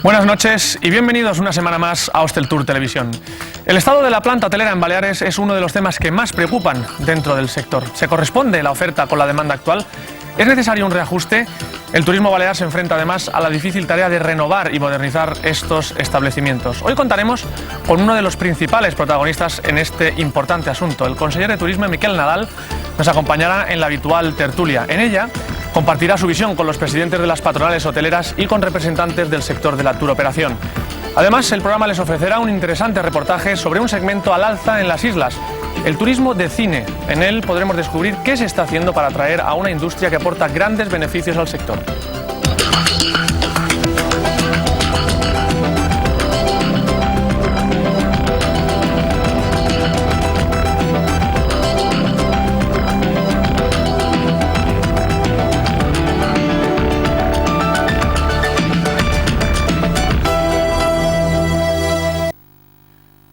Buenas noches y bienvenidos una semana más a Hostel Tour Televisión. El estado de la planta hotelera en Baleares es uno de los temas que más preocupan dentro del sector. ¿Se corresponde la oferta con la demanda actual? ¿Es necesario un reajuste? El turismo balear se enfrenta además a la difícil tarea de renovar y modernizar estos establecimientos. Hoy contaremos con uno de los principales protagonistas en este importante asunto. El conseller de Turismo, Miquel Nadal, nos acompañará en la habitual tertulia. En ella compartirá su visión con los presidentes de las patronales hoteleras y con representantes del sector de la turoperación. Además, el programa les ofrecerá un interesante reportaje sobre un segmento al alza en las islas, el turismo de cine. En él podremos descubrir qué se está haciendo para atraer a una industria que aporta grandes beneficios al sector.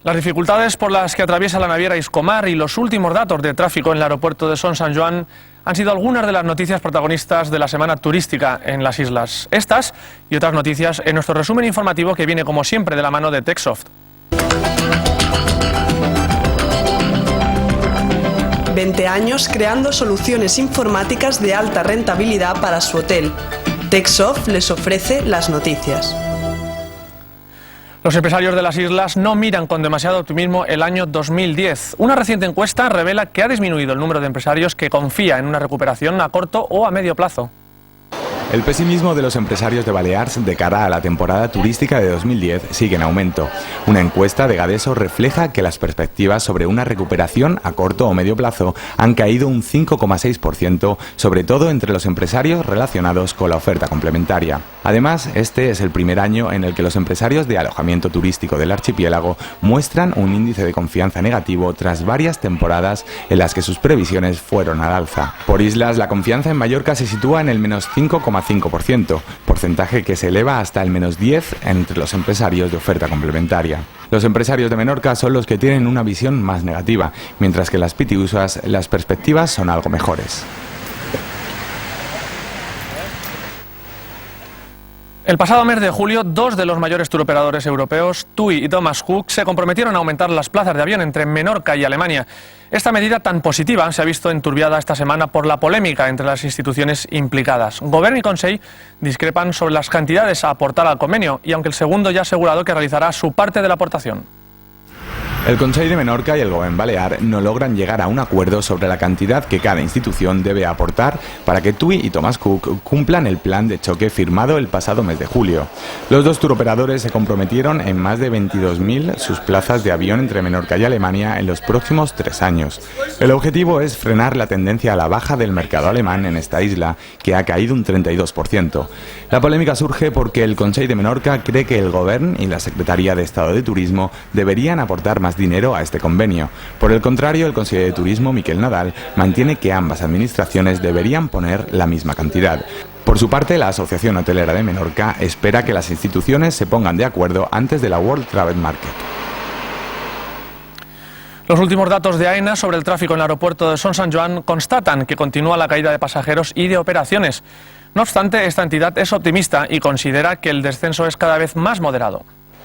Las dificultades por las que atraviesa la naviera Iscomar y los últimos datos de tráfico en el aeropuerto de Son Sant Joan han sido algunas de las noticias protagonistas de la semana turística en las islas. Estas y otras noticias en nuestro resumen informativo, que viene como siempre de la mano de Techsoft. 20 años creando soluciones informáticas de alta rentabilidad para su hotel. Techsoft les ofrece las noticias. Los empresarios de las islas no miran con demasiado optimismo el año 2010. Una reciente encuesta revela que ha disminuido el número de empresarios que confía en una recuperación a corto o a medio plazo. El pesimismo de los empresarios de Balears de cara a la temporada turística de 2010 sigue en aumento. Una encuesta de Gadeso refleja que las perspectivas sobre una recuperación a corto o medio plazo han caído un 5,6%, sobre todo entre los empresarios relacionados con la oferta complementaria. Además, este es el primer año en el que los empresarios de alojamiento turístico del archipiélago muestran un índice de confianza negativo tras varias temporadas en las que sus previsiones fueron al alza. Por islas, la confianza en Mallorca se sitúa en el menos 5,5%, porcentaje que se eleva hasta el menos 10% entre los empresarios de oferta complementaria. Los empresarios de Menorca son los que tienen una visión más negativa, mientras que las pitiusas las perspectivas son algo mejores. El pasado mes de julio, dos de los mayores turoperadores europeos, TUI y Thomas Cook, se comprometieron a aumentar las plazas de avión entre Menorca y Alemania. Esta medida tan positiva se ha visto enturbiada esta semana por la polémica entre las instituciones implicadas. Govern y Consell discrepan sobre las cantidades a aportar al convenio, y aunque el segundo ya ha asegurado que realizará su parte de la aportación. El Consell de Menorca y el Govern Balear no logran llegar a un acuerdo sobre la cantidad que cada institución debe aportar para que TUI y Thomas Cook cumplan el plan de choque firmado el pasado mes de julio. Los dos turoperadores se comprometieron en más de 22.000 sus plazas de avión entre Menorca y Alemania en los próximos 3 años. El objetivo es frenar la tendencia a la baja del mercado alemán en esta isla, que ha caído un 32%. La polémica surge porque el Consell de Menorca cree que el Govern y la Secretaría de Estado de Turismo deberían aportar más dinero a este convenio. Por el contrario, el conseller de Turismo, Miquel Nadal, mantiene que ambas administraciones deberían poner la misma cantidad. Por su parte, la Asociación Hotelera de Menorca espera que las instituciones se pongan de acuerdo antes de la World Travel Market. Los últimos datos de AENA sobre el tráfico en el aeropuerto de Son Sant Joan constatan que continúa la caída de pasajeros y de operaciones. No obstante, esta entidad es optimista y considera que el descenso es cada vez más moderado.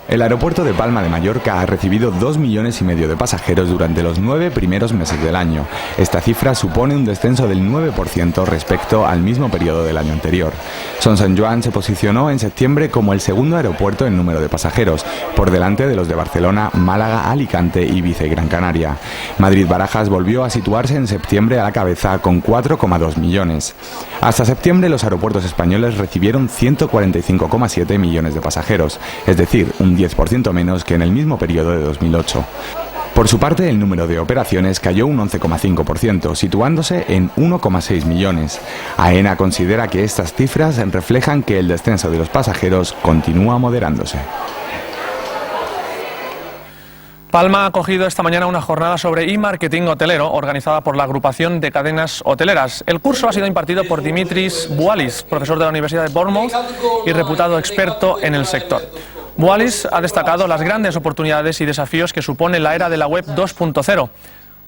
El aeropuerto de Palma de Mallorca ha recibido 2,5 millones de pasajeros durante los 9 primeros meses del año. Esta cifra supone un descenso del 9% respecto al mismo periodo del año anterior. Son Sant Joan se posicionó en septiembre como el segundo aeropuerto en número de pasajeros, por delante de los de Barcelona, Málaga, Alicante, Ibiza y Gran Canaria. Madrid-Barajas volvió a situarse en septiembre a la cabeza con 4,2 millones. Hasta septiembre, los aeropuertos españoles recibieron 145,7 millones de pasajeros, es decir, un 10% menos que en el mismo periodo de 2008. Por su parte, el número de operaciones cayó un 11,5%, situándose en 1,6 millones. AENA considera que estas cifras reflejan que el descenso de los pasajeros continúa moderándose. Palma ha acogido esta mañana una jornada sobre e-marketing hotelero organizada por la agrupación de cadenas hoteleras. El curso ha sido impartido por Dimitris Bualis, profesor de la Universidad de Bournemouth y reputado experto en el sector. Bualis ha destacado las grandes oportunidades y desafíos que supone la era de la web 2.0.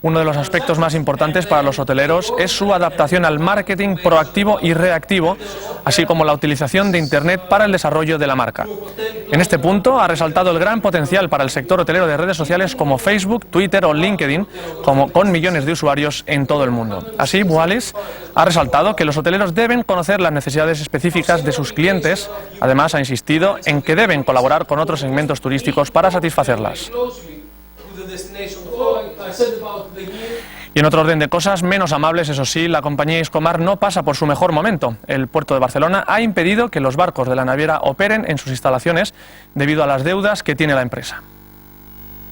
Uno de los aspectos más importantes para los hoteleros es su adaptación al marketing proactivo y reactivo, así como la utilización de Internet para el desarrollo de la marca. En este punto ha resaltado el gran potencial para el sector hotelero de redes sociales como Facebook, Twitter o LinkedIn, con millones de usuarios en todo el mundo. Así, Wallis ha resaltado que los hoteleros deben conocer las necesidades específicas de sus clientes. Además, ha insistido en que deben colaborar con otros segmentos turísticos para satisfacerlas. Y en otro orden de cosas, menos amables, eso sí, la compañía Iscomar no pasa por su mejor momento. El puerto de Barcelona ha impedido que los barcos de la naviera operen en sus instalaciones debido a las deudas que tiene la empresa.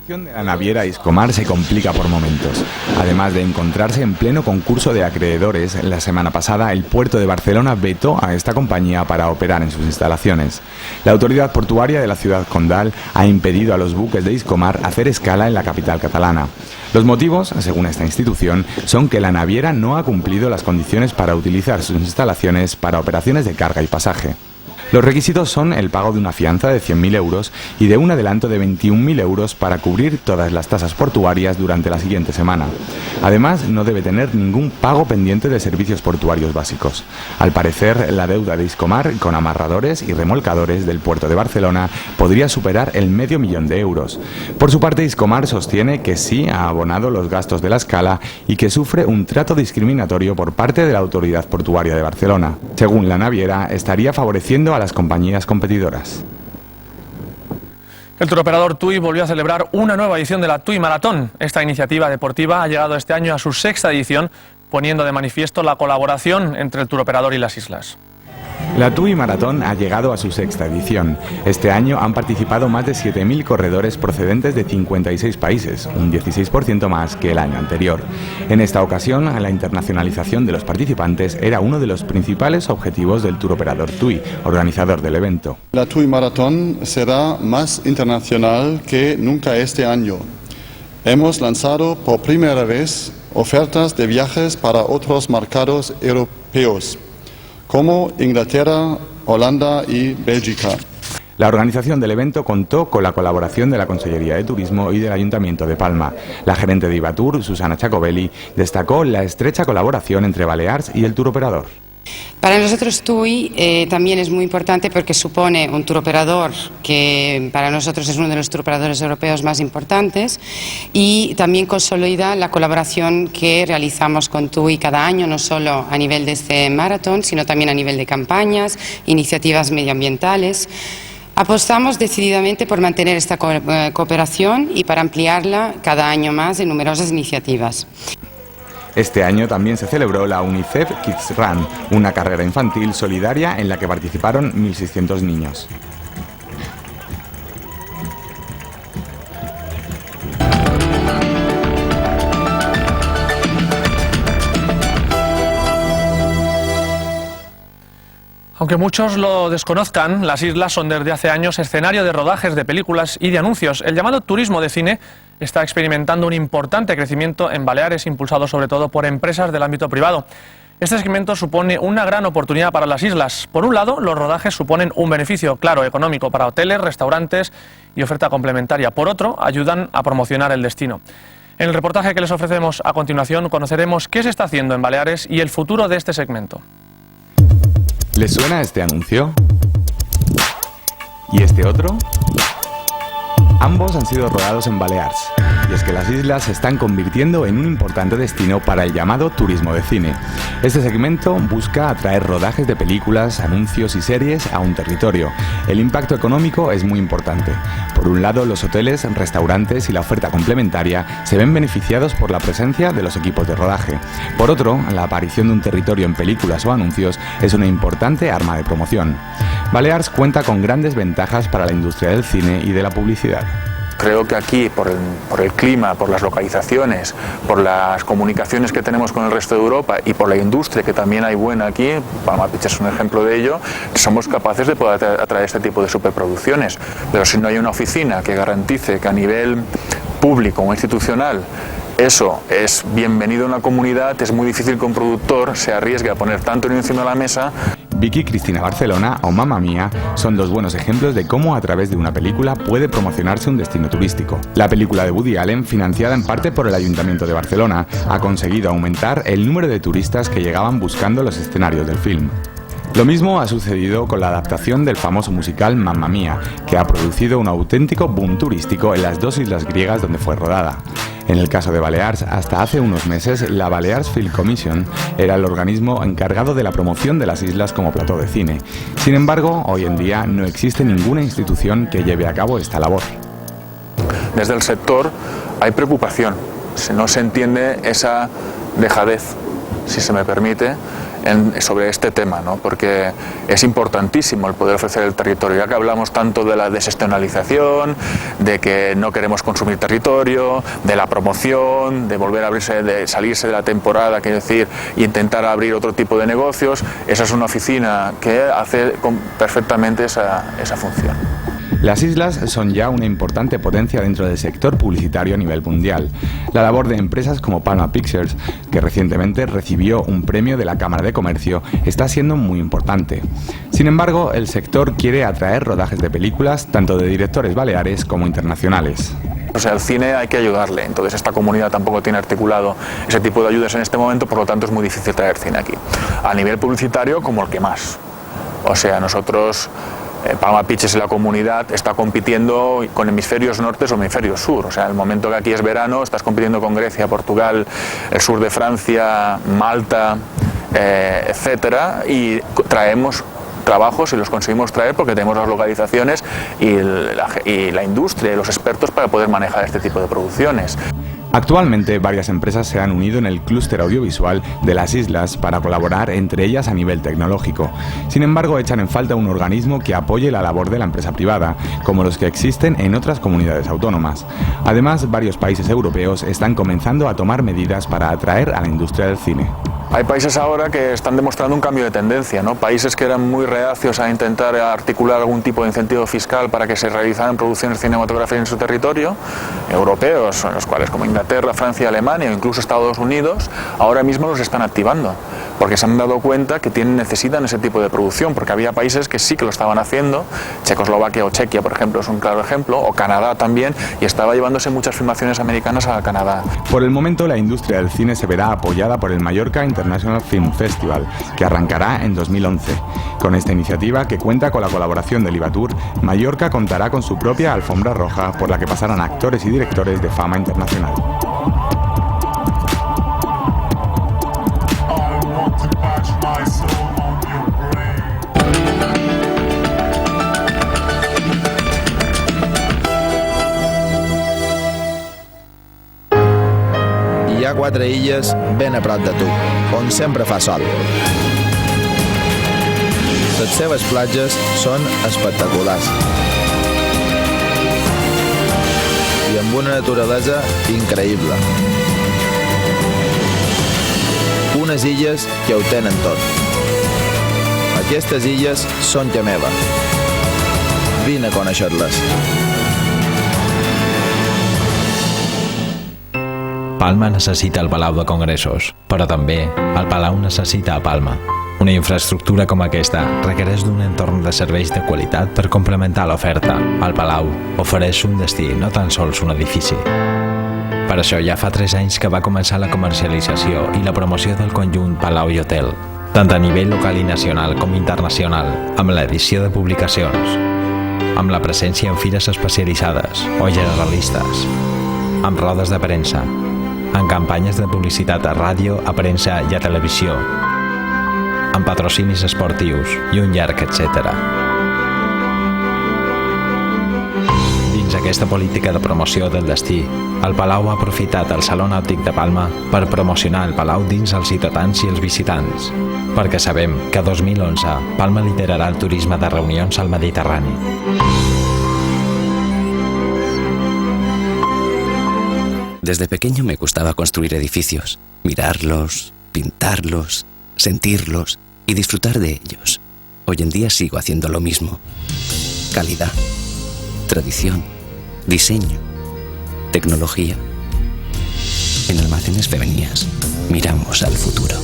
La situación de la naviera Iscomar se complica por momentos. Además de encontrarse en pleno concurso de acreedores, la semana pasada el puerto de Barcelona vetó a esta compañía para operar en sus instalaciones. La autoridad portuaria de la ciudad condal ha impedido a los buques de Iscomar hacer escala en la capital catalana. Los motivos, según esta institución, son que la naviera no ha cumplido las condiciones para utilizar sus instalaciones para operaciones de carga y pasaje. Los requisitos son el pago de una fianza de 100.000 euros y de un adelanto de 21.000 euros para cubrir todas las tasas portuarias durante la siguiente semana. Además, no debe tener ningún pago pendiente de servicios portuarios básicos. Al parecer, la deuda de Iscomar con amarradores y remolcadores del puerto de Barcelona podría superar el $500.000 de euros. Por su parte, Iscomar sostiene que sí ha abonado los gastos de la escala y que sufre un trato discriminatorio por parte de la autoridad portuaria de Barcelona. Según la naviera, estaría favoreciendo a las compañías competidoras. El turoperador TUI volvió a celebrar una nueva edición de la TUI Maratón. Esta iniciativa deportiva ha llegado este año a su 6ª edición, poniendo de manifiesto la colaboración entre el turoperador y las islas. La TUI Maratón ha llegado a su 6ª edición. Este año han participado más de 7.000 corredores procedentes de 56 países, un 16% más que el año anterior. En esta ocasión, la internacionalización de los participantes era uno de los principales objetivos del turoperador TUI, organizador del evento. La TUI Maratón será más internacional que nunca este año. Hemos lanzado por primera vez ofertas de viajes para otros mercados europeos, como Inglaterra, Holanda y Bélgica. La organización del evento contó con la colaboración de la Consellería de Turismo y del Ayuntamiento de Palma. La gerente de Ivatur, Susana Chacovelli, destacó la estrecha colaboración entre Balears y el turoperador. Para nosotros TUI también es muy importante porque supone un turoperador que para nosotros es uno de los turoperadores europeos más importantes y también consolida la colaboración que realizamos con TUI cada año, no solo a nivel de este maratón, sino también a nivel de campañas, iniciativas medioambientales. Apostamos decididamente por mantener esta cooperación y para ampliarla cada año más en numerosas iniciativas. Este año también se celebró la UNICEF Kids Run, una carrera infantil solidaria en la que participaron 1.600 niños. Aunque muchos lo desconozcan, las islas son desde hace años escenario de rodajes de películas y de anuncios. El llamado turismo de cine está experimentando un importante crecimiento en Baleares, impulsado sobre todo por empresas del ámbito privado. Este segmento supone una gran oportunidad para las islas. Por un lado, los rodajes suponen un beneficio claro económico para hoteles, restaurantes y oferta complementaria. Por otro, ayudan a promocionar el destino. En el reportaje que les ofrecemos a continuación conoceremos qué se está haciendo en Baleares y el futuro de este segmento. ¿Les suena este anuncio? ¿Y este otro? Ambos han sido rodados en Balears, y es que las islas se están convirtiendo en un importante destino para el llamado turismo de cine. Este segmento busca atraer rodajes de películas, anuncios y series a un territorio. El impacto económico es muy importante. Por un lado, los hoteles, restaurantes y la oferta complementaria se ven beneficiados por la presencia de los equipos de rodaje. Por otro, la aparición de un territorio en películas o anuncios es una importante arma de promoción. Balears cuenta con grandes ventajas para la industria del cine y de la publicidad. Creo que aquí, por el clima, por las localizaciones, por las comunicaciones que tenemos con el resto de Europa y por la industria que también hay buena aquí, Palma Beach es un ejemplo de ello, somos capaces de poder atraer este tipo de superproducciones. Pero si no hay una oficina que garantice que a nivel público o institucional eso es bienvenido en la comunidad, es muy difícil que un productor se arriesgue a poner tanto dinero encima de la mesa. Vicky Cristina Barcelona o Mamma Mía son dos buenos ejemplos de cómo a través de una película puede promocionarse un destino turístico. La película de Woody Allen, financiada en parte por el Ayuntamiento de Barcelona, ha conseguido aumentar el número de turistas que llegaban buscando los escenarios del film. Lo mismo ha sucedido con la adaptación del famoso musical Mamma Mía, que ha producido un auténtico boom turístico en las dos islas griegas donde fue rodada. En el caso de Balears, hasta hace unos meses, la Balears Film Commission era el organismo encargado de la promoción de las islas como plató de cine. Sin embargo, hoy en día no existe ninguna institución que lleve a cabo esta labor. Desde el sector hay preocupación, no se entiende esa dejadez, si se me permite, sobre este tema, ¿no? Porque es importantísimo el poder ofrecer el territorio, ya que hablamos tanto de la desestacionalización, de que no queremos consumir territorio, de la promoción, de volver a abrirse, de salirse de la temporada, quiero decir, e intentar abrir otro tipo de negocios. Esa es una oficina que hace perfectamente esa función. Las islas son ya una importante potencia dentro del sector publicitario a nivel mundial. La labor de empresas como Palma Pictures, que recientemente recibió un premio de la Cámara de Comercio, está siendo muy importante. Sin embargo, el sector quiere atraer rodajes de películas tanto de directores baleares como internacionales. O sea, al cine hay que ayudarle, entonces esta comunidad tampoco tiene articulado ese tipo de ayudas en este momento, por lo tanto es muy difícil traer cine aquí. A nivel publicitario, como el que más. O sea, nosotros... Palma Pictures y la comunidad está compitiendo con hemisferios norte o hemisferios sur. O sea, el momento que aquí es verano, estás compitiendo con Grecia, Portugal, el sur de Francia, Malta, etcétera, y traemos trabajos y los conseguimos traer porque tenemos las localizaciones y la industria y los expertos para poder manejar este tipo de producciones. Actualmente, varias empresas se han unido en el clúster audiovisual de las islas para colaborar entre ellas a nivel tecnológico. Sin embargo, echan en falta un organismo que apoye la labor de la empresa privada, como los que existen en otras comunidades autónomas. Además, varios países europeos están comenzando a tomar medidas para atraer a la industria del cine. Hay países ahora que están demostrando un cambio de tendencia, ¿no? Países que eran muy reacios a intentar articular algún tipo de incentivo fiscal para que se realizaran producciones cinematográficas en su territorio, europeos, en los cuales como Inglaterra, Francia, Alemania o incluso Estados Unidos, ahora mismo los están activando, porque se han dado cuenta que necesitan ese tipo de producción, porque había países que sí que lo estaban haciendo, Checoslovaquia o Chequia, por ejemplo, es un claro ejemplo, o Canadá también, y estaba llevándose muchas filmaciones americanas a Canadá. Por el momento, la industria del cine se verá apoyada por el Mallorca International Film Festival, que arrancará en 2011. Con esta iniciativa, que cuenta con la colaboración del Ibatur, Mallorca contará con su propia alfombra roja por la que pasarán actores y directores de fama internacional. Hi ha 4 illes ben a prop de tu, on sempre fa sol. Les seves platges són espectaculars i amb una naturalesa increïble. Unes illes que ho tenen tot. Aquestes illes són que meva. Vine a conèixer-les. Palma necessita el Palau de Congressos, però també el Palau necessita a Palma. Una infraestructura com aquesta requereix d'un entorn de serveis de qualitat per complementar l'oferta. El Palau ofereix un destí, no tan sols un edifici. Per això ja fa 3 anys que va començar la comercialització i la promoció del conjunt Palau i Hotel, tant a nivell local i nacional com internacional, amb l'edició de publicacions, amb la presència en fires especialitzades o generalistes, amb rodes de premsa, en campanyes de publicitat a ràdio, a premsa i a televisió, amb patrocinis esportius i un llarg etcètera. Dins aquesta política de promoció del destí, el Palau ha aprofitat el Saló Nàutic de Palma per promocionar el Palau dins els ciutadans i els visitants, perquè sabem que 2011 Palma liderarà el turisme de reunions al Mediterrani. Desde pequeño me gustaba construir edificios, mirarlos, pintarlos, sentirlos y disfrutar de ellos. Hoy en día sigo haciendo lo mismo. Calidad, tradición, diseño, tecnología. En Almacenes Fevenías miramos al futuro.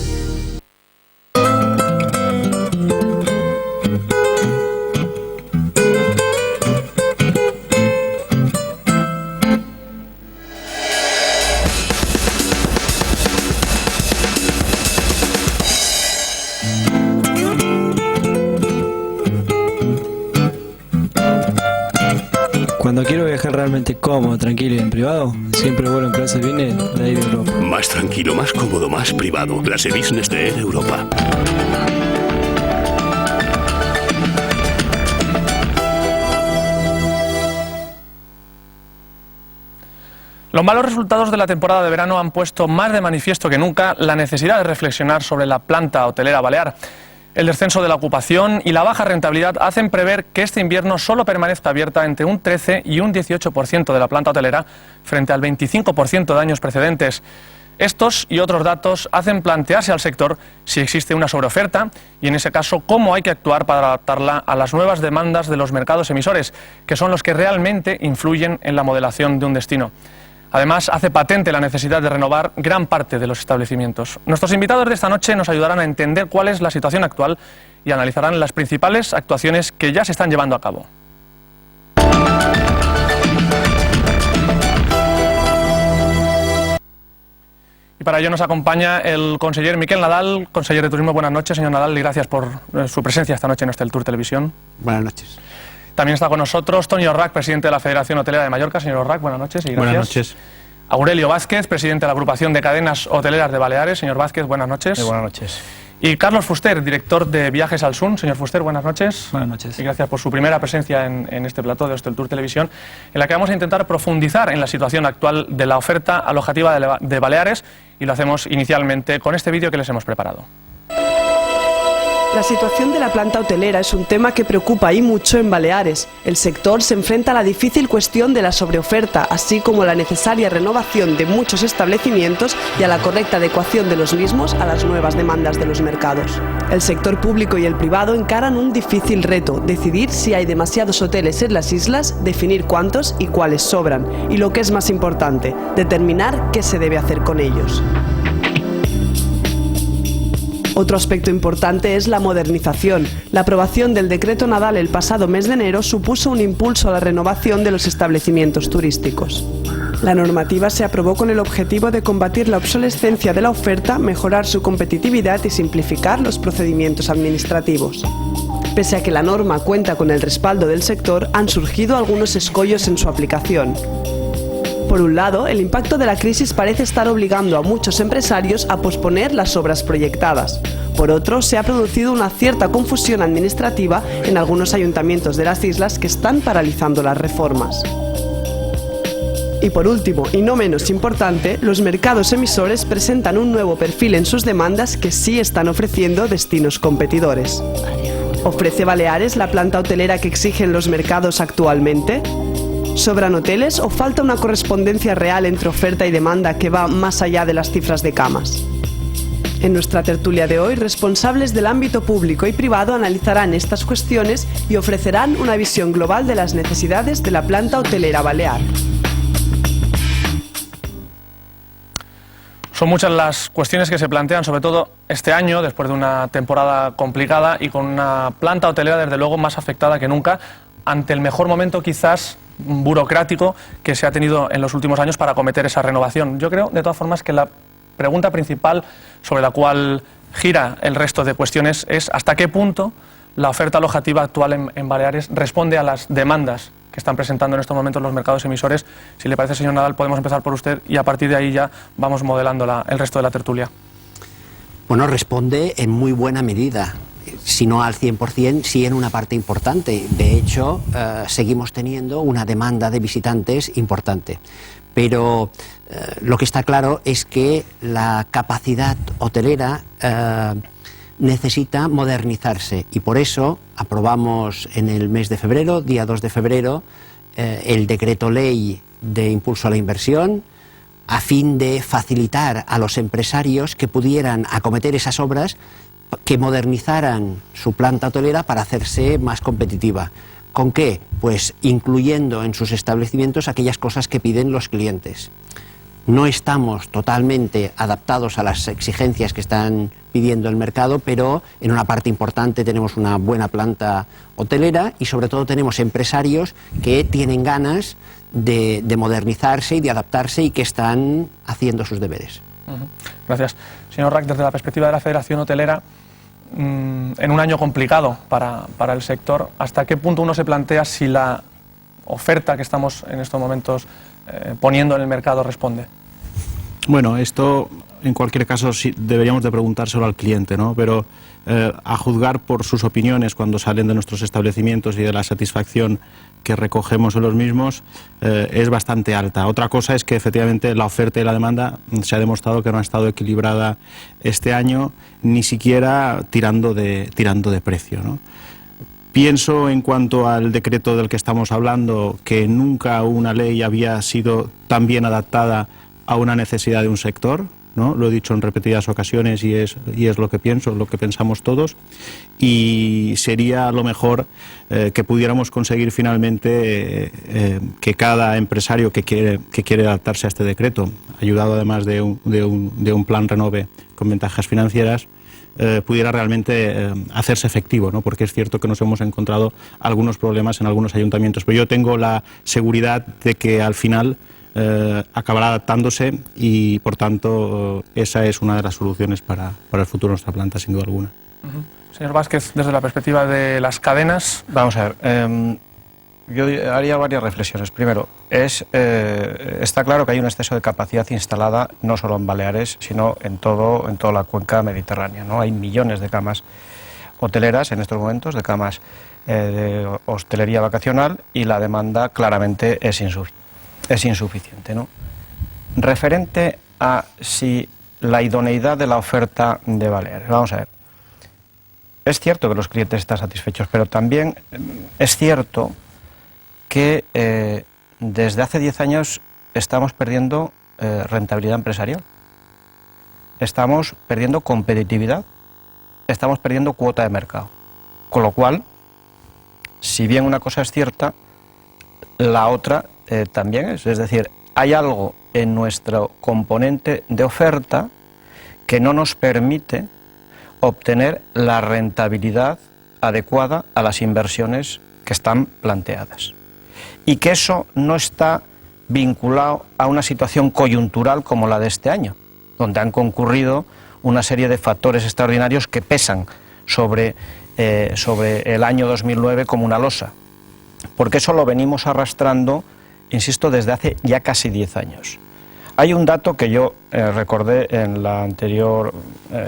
Cuando quiero viajar realmente cómodo, tranquilo y en privado, siempre vuelo en clase business de Air Europa. Más tranquilo, más cómodo, más privado. Clase business de Air Europa. Los malos resultados de la temporada de verano han puesto más de manifiesto que nunca la necesidad de reflexionar sobre la planta hotelera balear. El descenso de la ocupación y la baja rentabilidad hacen prever que este invierno solo permanezca abierta entre un 13 y un 18% de la planta hotelera frente al 25% de años precedentes. Estos y otros datos hacen plantearse al sector si existe una sobreoferta y, en ese caso, cómo hay que actuar para adaptarla a las nuevas demandas de los mercados emisores, que son los que realmente influyen en la modelación de un destino. Además, hace patente la necesidad de renovar gran parte de los establecimientos. Nuestros invitados de esta noche nos ayudarán a entender cuál es la situación actual y analizarán las principales actuaciones que ya se están llevando a cabo. Y para ello nos acompaña el conseller Miquel Nadal, conseller de Turismo. Buenas noches, señor Nadal, y gracias por su presencia esta noche en Hostel Tour Televisión. Buenas noches. También está con nosotros Toni Orrac, presidente de la Federación Hotelera de Mallorca. Señor Orrac, buenas noches y gracias. Buenas noches. Aurelio Vázquez, presidente de la Agrupación de Cadenas Hoteleras de Baleares. Señor Vázquez, buenas noches. Buenas noches. Y Carlos Fuster, director de Viajes al Sun. Señor Fuster, buenas noches. Buenas noches. Y gracias por su primera presencia en este plató de Hostel Tour Televisión, en la que vamos a intentar profundizar en la situación actual de la oferta alojativa de Baleares, y lo hacemos inicialmente con este vídeo que les hemos preparado. La situación de la planta hotelera es un tema que preocupa y mucho en Baleares. El sector se enfrenta a la difícil cuestión de la sobreoferta, así como la necesaria renovación de muchos establecimientos y a la correcta adecuación de los mismos a las nuevas demandas de los mercados. El sector público y el privado encaran un difícil reto: decidir si hay demasiados hoteles en las islas, definir cuántos y cuáles sobran, y lo que es más importante, determinar qué se debe hacer con ellos. Otro aspecto importante es la modernización. La aprobación del decreto Nadal el pasado mes de enero supuso un impulso a la renovación de los establecimientos turísticos. La normativa se aprobó con el objetivo de combatir la obsolescencia de la oferta, mejorar su competitividad y simplificar los procedimientos administrativos. Pese a que la norma cuenta con el respaldo del sector, han surgido algunos escollos en su aplicación. Por un lado, el impacto de la crisis parece estar obligando a muchos empresarios a posponer las obras proyectadas. Por otro, se ha producido una cierta confusión administrativa en algunos ayuntamientos de las islas que están paralizando las reformas. Y por último, y no menos importante, los mercados emisores presentan un nuevo perfil en sus demandas que sí están ofreciendo destinos competidores. ¿Ofrece Baleares la planta hotelera que exigen los mercados actualmente? ¿Sobran hoteles o falta una correspondencia real entre oferta y demanda que va más allá de las cifras de camas? En nuestra tertulia de hoy, responsables del ámbito público y privado analizarán estas cuestiones y ofrecerán una visión global de las necesidades de la planta hotelera balear. Son muchas las cuestiones que se plantean, sobre todo este año, después de una temporada complicada y con una planta hotelera, desde luego, más afectada que nunca, ante el mejor momento quizás burocrático que se ha tenido en los últimos años para acometer esa renovación. Yo creo, de todas formas, que la pregunta principal sobre la cual gira el resto de cuestiones es hasta qué punto la oferta alojativa actual en Baleares responde a las demandas que están presentando en estos momentos los mercados emisores. Si le parece, señor Nadal, podemos empezar por usted y a partir de ahí ya vamos modelando el resto de la tertulia. Bueno, responde en muy buena medida. Si no al 100%, sí en una parte importante. De hecho, seguimos teniendo una demanda de visitantes importante. Pero lo que está claro es que la capacidad hotelera necesita modernizarse y por eso aprobamos en el mes de febrero, día 2 de febrero, el decreto ley de impulso a la inversión, a fin de facilitar a los empresarios que pudieran acometer esas obras, que modernizaran su planta hotelera para hacerse más competitiva. ¿Con qué? Pues incluyendo en sus establecimientos aquellas cosas que piden los clientes. No estamos totalmente adaptados a las exigencias que están pidiendo el mercado, pero en una parte importante tenemos una buena planta hotelera y sobre todo tenemos empresarios que tienen ganas de modernizarse y de adaptarse y que están haciendo sus deberes. Gracias. Señor Rack, desde la perspectiva de la Federación Hotelera, en un año complicado para el sector, ¿hasta qué punto uno se plantea si la oferta que estamos en estos momentos poniendo en el mercado responde? Bueno, esto en cualquier caso sí, deberíamos de preguntárselo al cliente, ¿no? Pero a juzgar por sus opiniones cuando salen de nuestros establecimientos y de la satisfacción que recogemos en los mismos, es bastante alta. Otra cosa es que efectivamente la oferta y la demanda se ha demostrado que no ha estado equilibrada este año, ni siquiera tirando de precio, ¿no? Pienso, en cuanto al decreto del que estamos hablando, que nunca una ley había sido tan bien adaptada a una necesidad de un sector, ¿no? Lo he dicho en repetidas ocasiones y es lo que pienso, lo que pensamos todos, y sería lo mejor que pudiéramos conseguir finalmente que cada empresario que quiere adaptarse a este decreto, ayudado además de un plan Renove con ventajas financieras, pudiera realmente hacerse efectivo, ¿no? Porque es cierto que nos hemos encontrado algunos problemas en algunos ayuntamientos, pero yo tengo la seguridad de que al final acabará adaptándose y, por tanto, esa es una de las soluciones para el futuro de nuestra planta, sin duda alguna. Señor Vázquez, desde la perspectiva de las cadenas... Vamos a ver, yo haría varias reflexiones. Primero, está claro que hay un exceso de capacidad instalada no solo en Baleares, sino en toda la cuenca mediterránea, ¿no? Hay millones de camas hoteleras en estos momentos, de camas de hostelería vacacional, y la demanda claramente es insuficiente, ¿no? Referente a si la idoneidad de la oferta de Baleares, vamos a ver, es cierto que los clientes están satisfechos, pero también es cierto que desde hace 10 años estamos perdiendo rentabilidad empresarial, estamos perdiendo competitividad, estamos perdiendo cuota de mercado, con lo cual, si bien una cosa es cierta, la otra también es decir, hay algo en nuestro componente de oferta que no nos permite obtener la rentabilidad adecuada a las inversiones que están planteadas. Y que eso no está vinculado a una situación coyuntural como la de este año, donde han concurrido una serie de factores extraordinarios que pesan sobre el año 2009 como una losa, porque eso lo venimos arrastrando, insisto, desde hace ya casi 10 años. Hay un dato que yo recordé en la anterior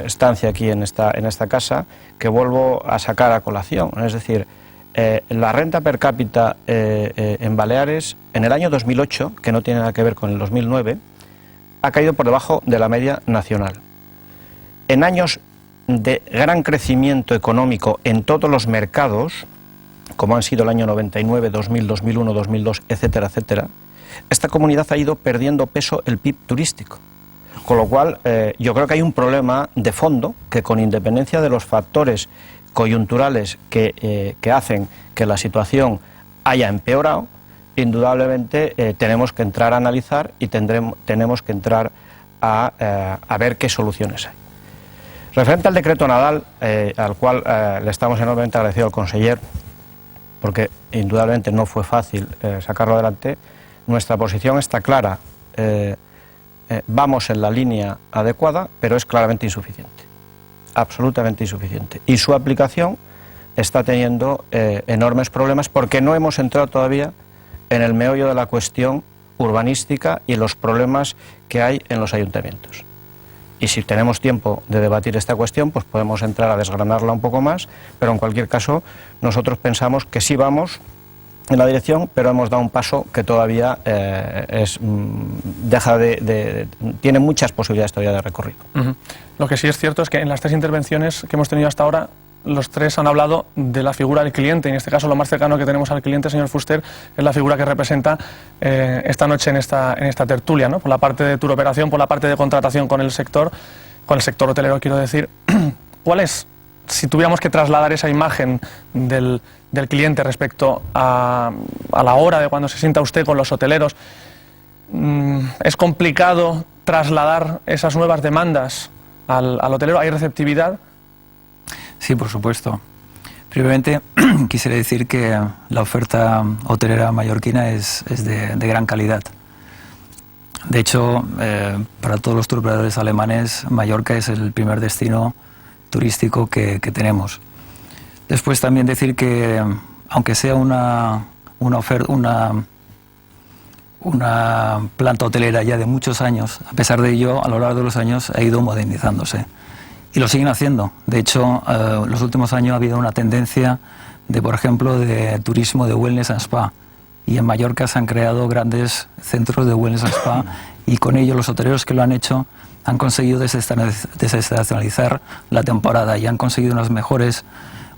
estancia aquí en esta casa, que vuelvo a sacar a colación, es decir, la renta per cápita en Baleares en el año 2008, que no tiene nada que ver con el 2009, ha caído por debajo de la media nacional. En años de gran crecimiento económico en todos los mercados, como han sido el año 99, 2000, 2001, 2002, etcétera, etcétera, esta comunidad ha ido perdiendo peso el PIB turístico. Con lo cual, yo creo que hay un problema de fondo que, con independencia de los factores coyunturales que hacen que la situación haya empeorado, indudablemente tenemos que entrar a analizar y tenemos que entrar a ver qué soluciones hay. Referente al decreto Nadal, al cual le estamos enormemente agradecidos al conseller, porque indudablemente no fue fácil sacarlo adelante, nuestra posición está clara. Vamos en la línea adecuada, pero es claramente insuficiente, absolutamente insuficiente. Y su aplicación está teniendo enormes problemas porque no hemos entrado todavía en el meollo de la cuestión urbanística y los problemas que hay en los ayuntamientos. Y si tenemos tiempo de debatir esta cuestión, pues podemos entrar a desgranarla un poco más, pero en cualquier caso nosotros pensamos que sí vamos en la dirección, pero hemos dado un paso que todavía tiene muchas posibilidades todavía de recorrido. Lo que sí es cierto es que en las 3 intervenciones que hemos tenido hasta ahora, los 3 han hablado de la figura del cliente, y en este caso lo más cercano que tenemos al cliente, señor Fuster, es la figura que representa esta noche en esta tertulia, ¿no? Por la parte de turoperación, por la parte de contratación con el sector hotelero, quiero decir. ¿Cuál es, si tuviéramos que trasladar esa imagen del cliente respecto a la hora de cuando se sienta usted con los hoteleros? ¿Es complicado trasladar esas nuevas demandas al hotelero? ¿Hay receptividad? Sí, por supuesto. Primeramente, quisiera decir que la oferta hotelera mallorquina es de gran calidad. De hecho, para todos los turoperadores alemanes, Mallorca es el primer destino turístico que tenemos. Después también decir que, aunque sea una una planta hotelera ya de muchos años. A pesar de ello, a lo largo de los años ha ido modernizándose. Y lo siguen haciendo. De hecho, los últimos años ha habido una tendencia de, por ejemplo, de turismo de wellness and spa. Y en Mallorca se han creado grandes centros de wellness and spa y con ello los hoteleros que lo han hecho han conseguido desestacionalizar la temporada y han conseguido unas mejores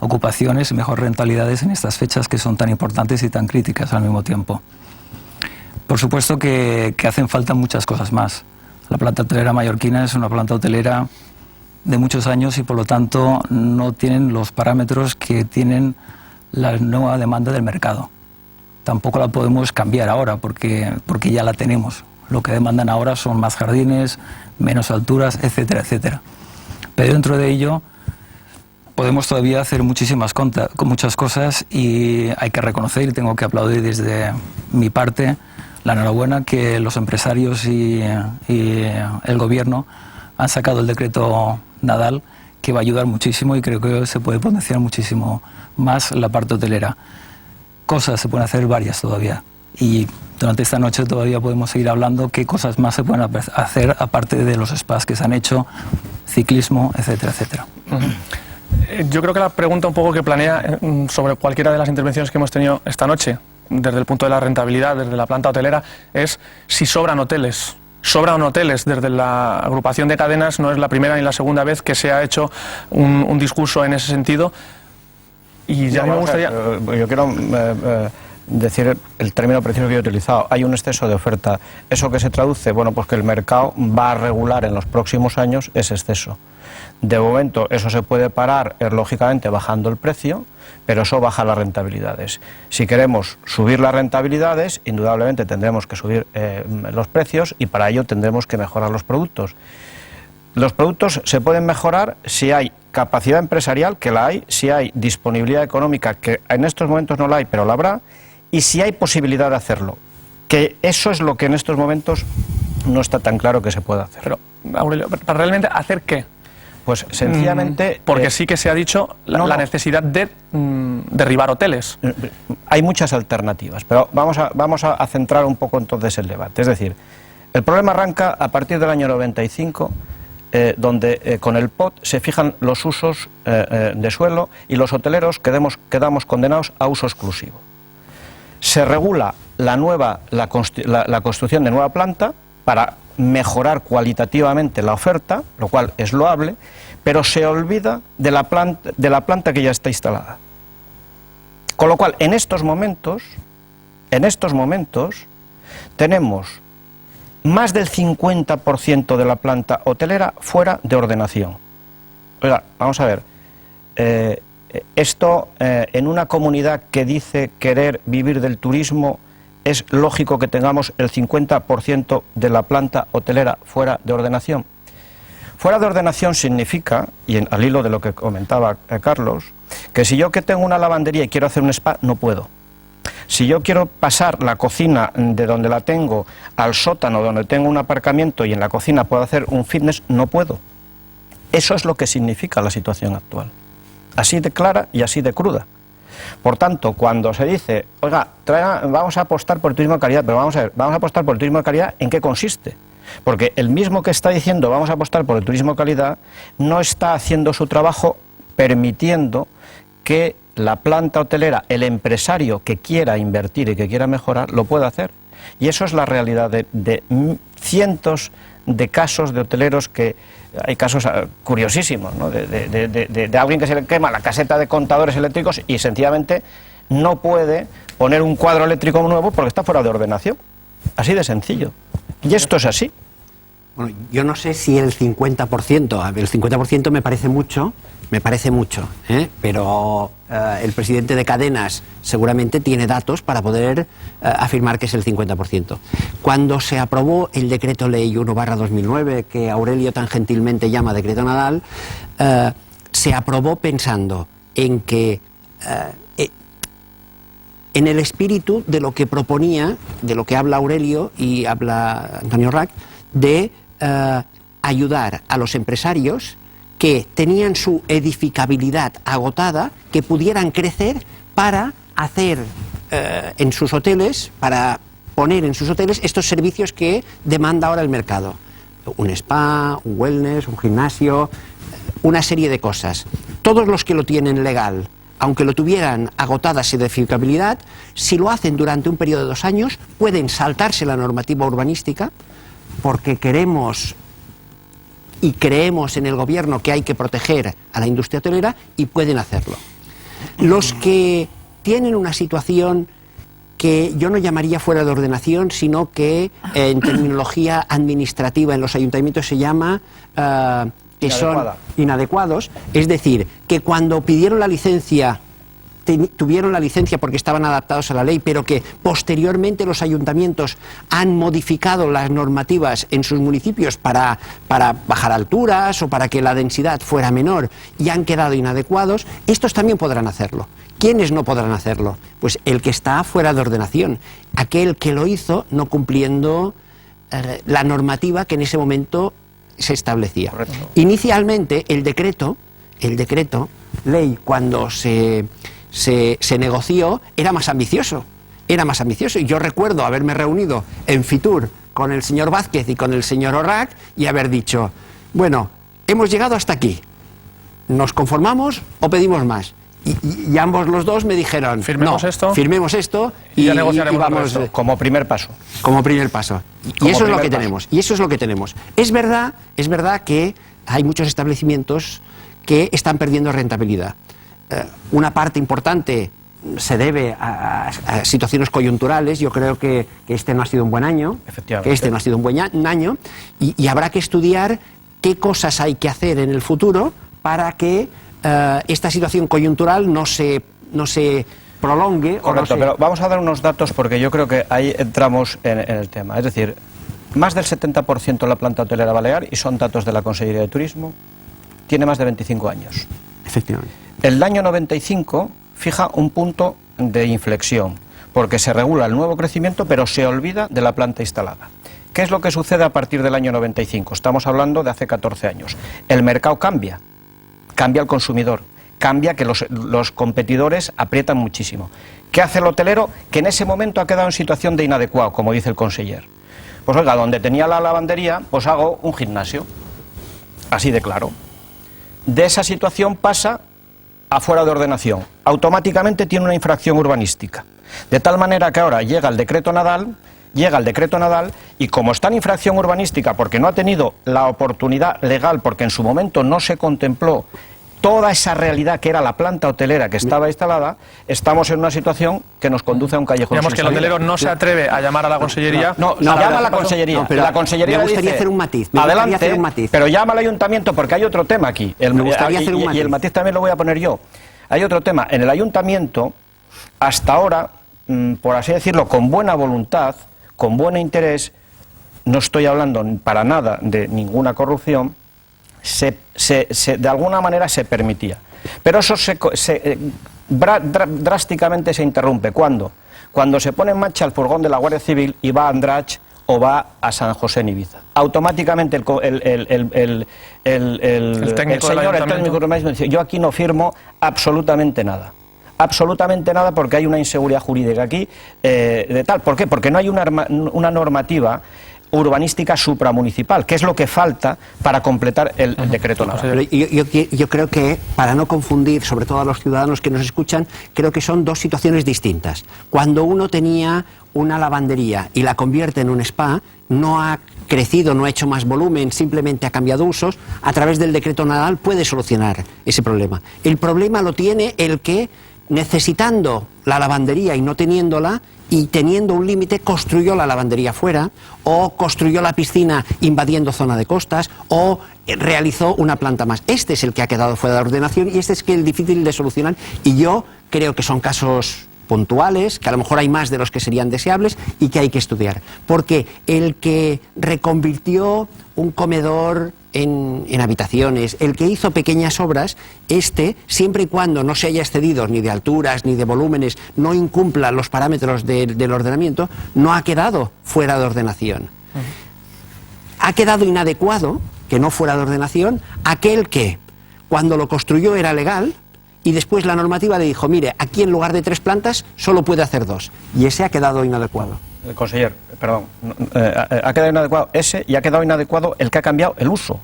ocupaciones y mejores rentabilidades en estas fechas que son tan importantes y tan críticas al mismo tiempo. Por supuesto que hacen falta muchas cosas más. La planta hotelera mallorquina es una planta hotelera de muchos años y por lo tanto no tienen los parámetros que tienen la nueva demanda del mercado. Tampoco la podemos cambiar ahora porque ya la tenemos. Lo que demandan ahora son más jardines, menos alturas, etcétera, etcétera. Pero dentro de ello podemos todavía hacer muchas cosas y hay que reconocer y tengo que aplaudir desde mi parte la enhorabuena que los empresarios y el gobierno han sacado el decreto Nadal, que va a ayudar muchísimo y creo que se puede potenciar muchísimo más la parte hotelera. Cosas se pueden hacer varias todavía y durante esta noche todavía podemos seguir hablando qué cosas más se pueden hacer aparte de los spas que se han hecho, ciclismo, etcétera, etcétera. Yo creo que la pregunta un poco que planea sobre cualquiera de las intervenciones que hemos tenido esta noche, desde el punto de la rentabilidad, desde la planta hotelera, es si sobran hoteles. Sobran hoteles. Desde la agrupación de cadenas no es la primera ni la segunda vez que se ha hecho un discurso en ese sentido. Y ya me gustaría... Yo quiero decir el término preciso que he utilizado. Hay un exceso de oferta. ¿Eso que se traduce? Bueno, pues que el mercado va a regular en los próximos años ese exceso. De momento eso se puede parar, lógicamente, bajando el precio, pero eso baja las rentabilidades. Si queremos subir las rentabilidades, indudablemente tendremos que subir los precios y para ello tendremos que mejorar los productos. Los productos se pueden mejorar si hay capacidad empresarial, que la hay, si hay disponibilidad económica, que en estos momentos no la hay, pero la habrá, y si hay posibilidad de hacerlo, que eso es lo que en estos momentos no está tan claro que se pueda hacer. Pero, Aurelio, ¿para realmente hacer qué? Pues sencillamente... Porque sí que se ha dicho la necesidad de derribar hoteles. Hay muchas alternativas, pero vamos a centrar un poco entonces el debate. Es decir, el problema arranca a partir del año 95, donde con el POT se fijan los usos de suelo y los hoteleros quedamos condenados a uso exclusivo. Se regula la construcción de nueva planta para mejorar cualitativamente la oferta, lo cual es loable, pero se olvida de la planta que ya está instalada. Con lo cual, en estos momentos, tenemos más del 50% de la planta hotelera fuera de ordenación. Oiga, vamos a ver, esto en una comunidad que dice querer vivir del turismo, ¿es lógico que tengamos el 50% de la planta hotelera fuera de ordenación? Fuera de ordenación significa, y al hilo de lo que comentaba Carlos, que si yo que tengo una lavandería y quiero hacer un spa, no puedo. Si yo quiero pasar la cocina de donde la tengo al sótano donde tengo un aparcamiento y en la cocina puedo hacer un fitness, no puedo. Eso es lo que significa la situación actual. Así de clara y así de cruda. Por tanto, cuando se dice, oiga, vamos a apostar por el turismo de calidad, pero vamos a ver, vamos a apostar por el turismo de calidad, ¿en qué consiste? Porque el mismo que está diciendo vamos a apostar por el turismo de calidad no está haciendo su trabajo permitiendo que la planta hotelera, el empresario que quiera invertir y que quiera mejorar, lo pueda hacer. Y eso es la realidad de cientos de casos de hoteleros que... Hay casos curiosísimos, ¿no? de alguien que se le quema la caseta de contadores eléctricos y sencillamente no puede poner un cuadro eléctrico nuevo porque está fuera de ordenación. Así de sencillo. Y esto es así. Bueno, yo no sé si el 50%, el 50% me parece mucho, pero el presidente de Cadenas seguramente tiene datos para poder afirmar que es el 50%. Cuando se aprobó el decreto ley 1/2009, que Aurelio tan gentilmente llama decreto Nadal, se aprobó pensando en que en el espíritu de lo que proponía, de lo que habla Aurelio y habla Antonio Rac, de ayudar a los empresarios que tenían su edificabilidad agotada, que pudieran crecer para hacer en sus hoteles, para poner en sus hoteles estos servicios que demanda ahora el mercado. Un spa, un wellness, un gimnasio, una serie de cosas. Todos los que lo tienen legal, aunque lo tuvieran agotada su edificabilidad, si lo hacen durante un periodo de 2 años, pueden saltarse la normativa urbanística, porque queremos y creemos en el gobierno que hay que proteger a la industria hotelera, y pueden hacerlo. Los que tienen una situación que yo no llamaría fuera de ordenación, sino que en terminología administrativa en los ayuntamientos se llama que son inadecuados, es decir, que cuando pidieron la licencia, tuvieron la licencia porque estaban adaptados a la ley, pero que posteriormente los ayuntamientos han modificado las normativas en sus municipios para bajar alturas o para que la densidad fuera menor y han quedado inadecuados, estos también podrán hacerlo. ¿Quiénes no podrán hacerlo? Pues el que está fuera de ordenación, aquel que lo hizo no cumpliendo la normativa que en ese momento se establecía. Correcto. Inicialmente el decreto ley, cuando se negoció, era más ambicioso. Y yo recuerdo haberme reunido en Fitur con el señor Vázquez y con el señor Orrac y haber dicho, bueno, hemos llegado hasta aquí, ¿nos conformamos o pedimos más? Y ambos los dos me dijeron, firmemos esto y ya negociaremos como primer paso. Y eso es lo que tenemos. Es verdad que hay muchos establecimientos que están perdiendo rentabilidad. Una parte importante se debe a situaciones coyunturales. Yo creo que este no ha sido un buen año, y habrá que estudiar qué cosas hay que hacer en el futuro para que esta situación coyuntural no se prolongue. Correcto, pero vamos a dar unos datos porque yo creo que ahí entramos en el tema. Es decir, más del 70% de la planta hotelera balear, y son datos de la Consellería de Turismo, tiene más de 25 años. Efectivamente. El año 95 fija un punto de inflexión, porque se regula el nuevo crecimiento, pero se olvida de la planta instalada. ¿Qué es lo que sucede a partir del año 95? Estamos hablando de hace 14 años. El mercado cambia el consumidor, cambia que los competidores aprietan muchísimo. ¿Qué hace el hotelero? Que en ese momento ha quedado en situación de inadecuado, como dice el conseller. Pues oiga, donde tenía la lavandería, pues hago un gimnasio. Así de claro. De esa situación pasa a fuera de ordenación. Automáticamente tiene una infracción urbanística. De tal manera que ahora llega el decreto Nadal, y como está en infracción urbanística porque no ha tenido la oportunidad legal, porque en su momento no se contempló toda esa realidad que era la planta hotelera que estaba instalada, estamos en una situación que nos conduce a un callejón. Digamos que el hotelero no se atreve a llamar a la consellería. No, llama a la consellería. Pero la consellería me gustaría hacer un matiz. Adelante, pero llama al ayuntamiento porque hay otro tema aquí. Y el matiz también lo voy a poner yo. Hay otro tema. En el ayuntamiento, hasta ahora, por así decirlo, con buena voluntad, con buen interés, no estoy hablando para nada de ninguna corrupción, de alguna manera se permitía. Pero eso drásticamente se interrumpe. ¿Cuándo? Cuando se pone en marcha el furgón de la Guardia Civil y va a Andratx o va a San José en Ibiza. Automáticamente el técnico dice, yo aquí no firmo absolutamente nada. Absolutamente nada, porque hay una inseguridad jurídica aquí de tal. ¿Por qué? Porque no hay una normativa urbanística supramunicipal, que es lo que falta para completar el decreto Nadal. Yo creo que, para no confundir, sobre todo a los ciudadanos que nos escuchan, creo que son dos situaciones distintas. Cuando uno tenía una lavandería y la convierte en un spa, no ha crecido, no ha hecho más volumen, simplemente ha cambiado usos, a través del decreto Nadal puede solucionar ese problema. El problema lo tiene el que, necesitando la lavandería y no teniéndola, y teniendo un límite, construyó la lavandería fuera, o construyó la piscina invadiendo zona de costas, o realizó una planta más. Este es el que ha quedado fuera de ordenación y este es el difícil de solucionar, y yo creo que son casos puntuales, que a lo mejor hay más de los que serían deseables y que hay que estudiar. Porque el que reconvirtió un comedor en habitaciones, el que hizo pequeñas obras, siempre y cuando no se haya excedido ni de alturas ni de volúmenes, no incumpla los parámetros del ordenamiento, no ha quedado fuera de ordenación. Ha quedado inadecuado, que no fuera de ordenación, aquel que cuando lo construyó era legal y después la normativa le dijo, mire, aquí en lugar de 3 plantas solo puede hacer 2, y ese ha quedado inadecuado. Conseller, perdón, ha quedado inadecuado ese y ha quedado inadecuado el que ha cambiado el uso.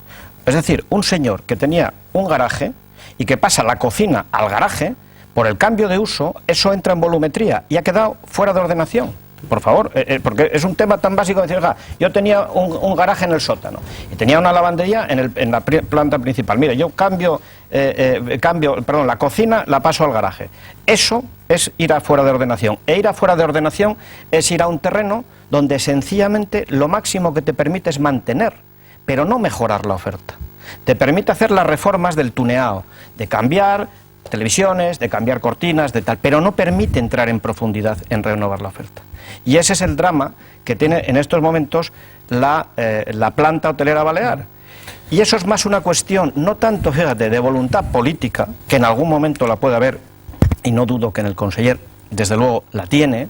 Es decir, un señor que tenía un garaje y que pasa la cocina al garaje, por el cambio de uso, eso entra en volumetría y ha quedado fuera de ordenación. Por favor, porque es un tema tan básico de decir, oiga, yo tenía un garaje en el sótano y tenía una lavandería en la planta principal. Mire, yo cambio, la cocina la paso al garaje. Eso es ir afuera de ordenación. E ir afuera de ordenación es ir a un terreno donde sencillamente lo máximo que te permite es mantener, pero no mejorar la oferta. Te permite hacer las reformas del tuneado, de cambiar televisiones, de cambiar cortinas, de tal, pero no permite entrar en profundidad en renovar la oferta. Y ese es el drama que tiene en estos momentos la planta hotelera balear. Y eso es más una cuestión, no tanto, fíjate, de voluntad política, que en algún momento la puede haber, y no dudo que en el conseller, desde luego, la tiene,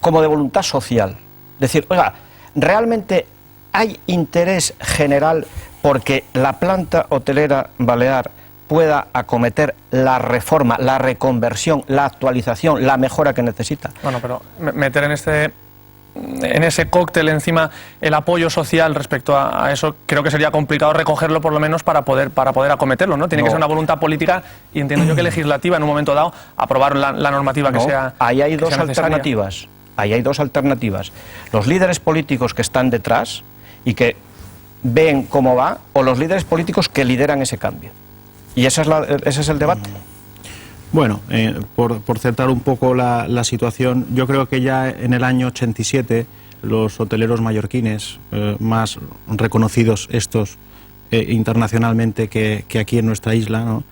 como de voluntad social. Es decir, oiga, ¿realmente hay interés general porque la planta hotelera balear pueda acometer la reforma, la reconversión, la actualización, la mejora que necesita? Bueno, pero meter en ese cóctel encima el apoyo social respecto a eso, creo que sería complicado recogerlo por lo menos para poder acometerlo, ¿no? Tiene que ser una voluntad política y entiendo yo que legislativa en un momento dado, aprobar la normativa que sea ahí hay dos alternativas. Ahí hay dos alternativas. Los líderes políticos que están detrás y que ven cómo va, o los líderes políticos que lideran ese cambio. Y ese es el debate. Bueno, por centrar un poco la situación, yo creo que ya en el año 87 los hoteleros mallorquines, más reconocidos estos internacionalmente que aquí en nuestra isla, ¿no?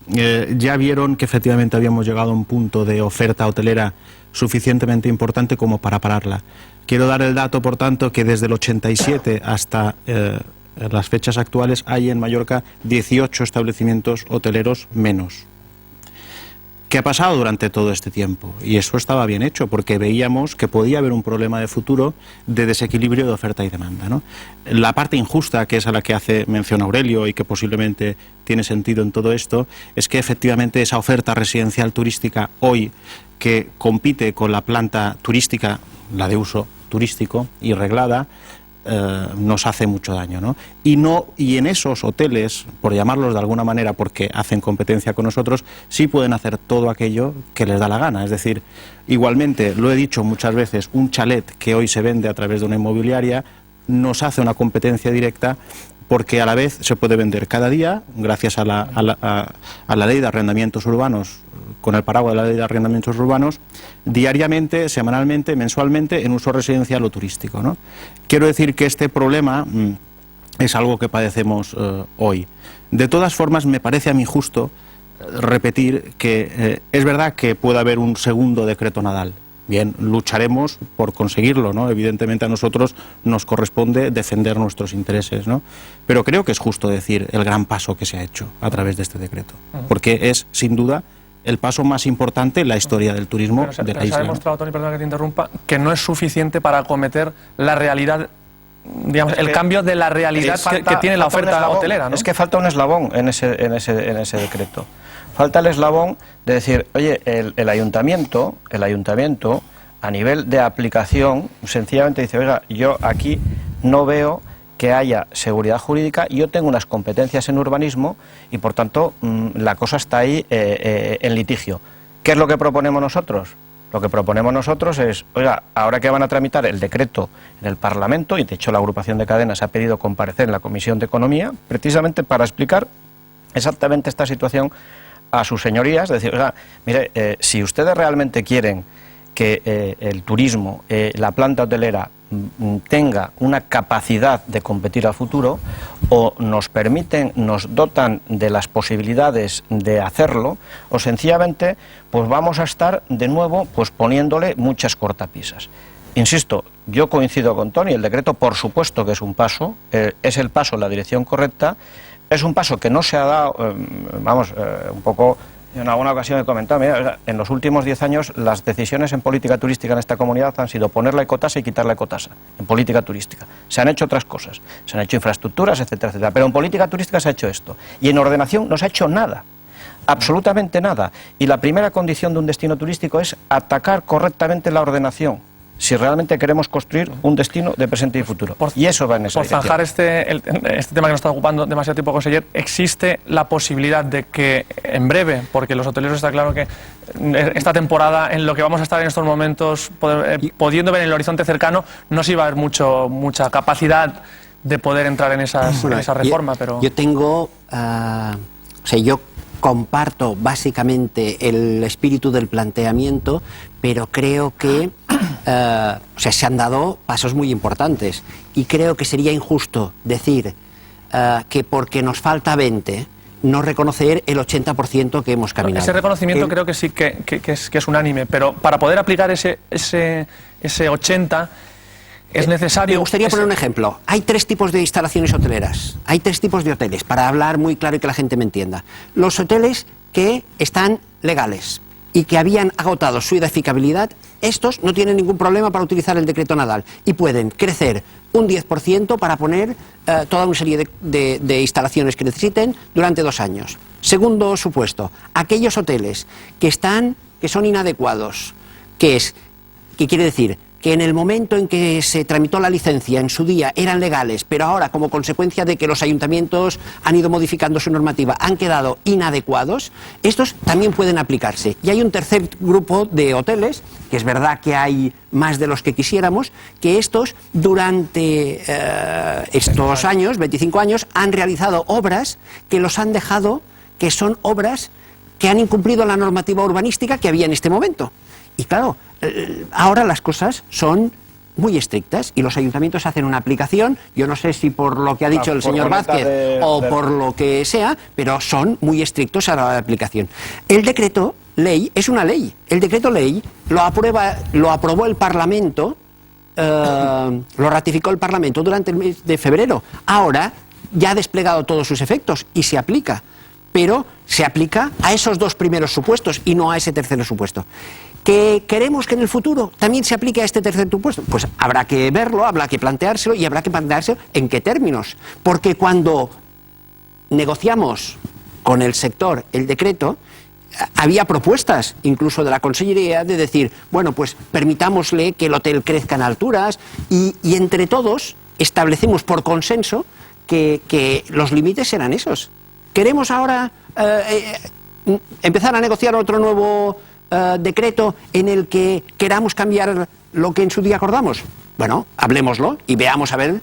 Ya vieron que efectivamente habíamos llegado a un punto de oferta hotelera suficientemente importante como para pararla. Quiero dar el dato, por tanto, que desde el 87 hasta las fechas actuales hay en Mallorca 18 establecimientos hoteleros menos. ¿Qué ha pasado durante todo este tiempo? Y eso estaba bien hecho, porque veíamos que podía haber un problema de futuro de desequilibrio de oferta y demanda, ¿no? La parte injusta, que es a la que hace mención Aurelio y que posiblemente tiene sentido en todo esto, es que efectivamente esa oferta residencial turística hoy, que compite con la planta turística, la de uso turístico y reglada, nos hace mucho daño, ¿no? Y en esos hoteles, por llamarlos de alguna manera porque hacen competencia con nosotros, sí pueden hacer todo aquello que les da la gana. Es decir, igualmente, lo he dicho muchas veces, un chalet que hoy se vende a través de una inmobiliaria nos hace una competencia directa, porque a la vez se puede vender cada día, gracias a la ley de arrendamientos urbanos, con el paraguas de la ley de arrendamientos urbanos, diariamente, semanalmente, mensualmente, en uso residencial o turístico, ¿no? Quiero decir que este problema es algo que padecemos hoy. De todas formas, me parece a mí justo repetir que es verdad que puede haber un segundo decreto Nadal. Bien, lucharemos por conseguirlo, ¿no? Evidentemente a nosotros nos corresponde defender nuestros intereses, ¿no? Pero creo que es justo decir el gran paso que se ha hecho a través de este decreto, porque es, sin duda, el paso más importante en la historia del turismo de la isla. Se ha demostrado, Toni, perdona que te interrumpa, que no es suficiente para acometer la realidad, digamos, el cambio de la realidad que tiene la oferta hotelera, ¿no? Es que falta un eslabón en ese decreto. Falta el eslabón de decir, oye, el ayuntamiento, a nivel de aplicación, sencillamente dice, oiga, yo aquí no veo que haya seguridad jurídica, yo tengo unas competencias en urbanismo y, por tanto, la cosa está ahí en litigio. ¿Qué es lo que proponemos nosotros? Lo que proponemos nosotros es, oiga, ahora que van a tramitar el decreto en el Parlamento, y de hecho la agrupación de cadenas ha pedido comparecer en la Comisión de Economía, precisamente para explicar exactamente esta situación a sus señorías, decir, oiga, mire, si ustedes realmente quieren que el turismo, la planta hotelera, tenga una capacidad de competir a futuro, o nos permiten, nos dotan de las posibilidades de hacerlo, o sencillamente pues vamos a estar de nuevo pues poniéndole muchas cortapisas. Insisto, yo coincido con Toni, el decreto por supuesto que es un paso, es el paso en la dirección correcta, es un paso que no se ha dado, un poco. En alguna ocasión he comentado, mira, en los últimos 10 años las decisiones en política turística en esta comunidad han sido poner la ecotasa y quitar la ecotasa, en política turística. Se han hecho otras cosas, se han hecho infraestructuras, etcétera, etcétera, pero en política turística se ha hecho esto. Y en ordenación no se ha hecho nada. absolutamente nada. Y la primera condición de un destino turístico es atacar correctamente la ordenación, si realmente queremos construir un destino de presente y futuro. Y eso va en esa dirección. Por zanjar este tema que nos está ocupando demasiado tiempo, conseller, ¿existe la posibilidad de que en breve, porque los hoteleros está claro que esta temporada, en lo que vamos a estar en estos momentos, pudiendo ver en el horizonte cercano, no se iba a haber mucha capacidad de poder entrar en esa reforma? Yo tengo... yo comparto básicamente el espíritu del planteamiento, pero creo que se han dado pasos muy importantes y creo que sería injusto decir que porque nos falta 20 no reconocer el 80% que hemos caminado. Ese reconocimiento creo que sí que es unánime, pero para poder aplicar ese 80 es necesario... Me gustaría poner un ejemplo. Hay 3 tipos de instalaciones hoteleras, hay 3 tipos de hoteles, para hablar muy claro y que la gente me entienda. Los hoteles que están legales y que habían agotado su edificabilidad, estos no tienen ningún problema para utilizar el decreto Nadal y pueden crecer un 10% para poner toda una serie de instalaciones que necesiten durante 2 años. Segundo supuesto, aquellos hoteles que son inadecuados, que quiere decir que en el momento en que se tramitó la licencia en su día eran legales, pero ahora como consecuencia de que los ayuntamientos han ido modificando su normativa han quedado inadecuados, estos también pueden aplicarse. Y hay un tercer grupo de hoteles, que es verdad que hay más de los que quisiéramos, que estos durante estos años, 25 años, han realizado obras que los han dejado, que son obras que han incumplido la normativa urbanística que había en este momento. Y claro, ahora las cosas son muy estrictas y los ayuntamientos hacen una aplicación, yo no sé si por lo que ha dicho el señor Vázquez o por lo que sea, pero son muy estrictos a la hora de aplicación. El decreto ley es una ley. El decreto ley lo aprobó el Parlamento, lo ratificó el Parlamento durante el mes de febrero. Ahora ya ha desplegado todos sus efectos y se aplica, pero se aplica a esos 2 primeros supuestos y no a ese tercer supuesto. ¿Que queremos que en el futuro también se aplique a este tercer supuesto? Pues habrá que verlo, habrá que planteárselo y habrá que planteárselo en qué términos. Porque cuando negociamos con el sector el decreto, había propuestas incluso de la Consellería de decir, bueno, pues permitámosle que el hotel crezca en alturas y entre todos establecemos por consenso que los límites serán esos. ¿Queremos ahora empezar a negociar otro nuevo decreto en el que queramos cambiar lo que en su día acordamos? Bueno, hablemoslo y veamos a ver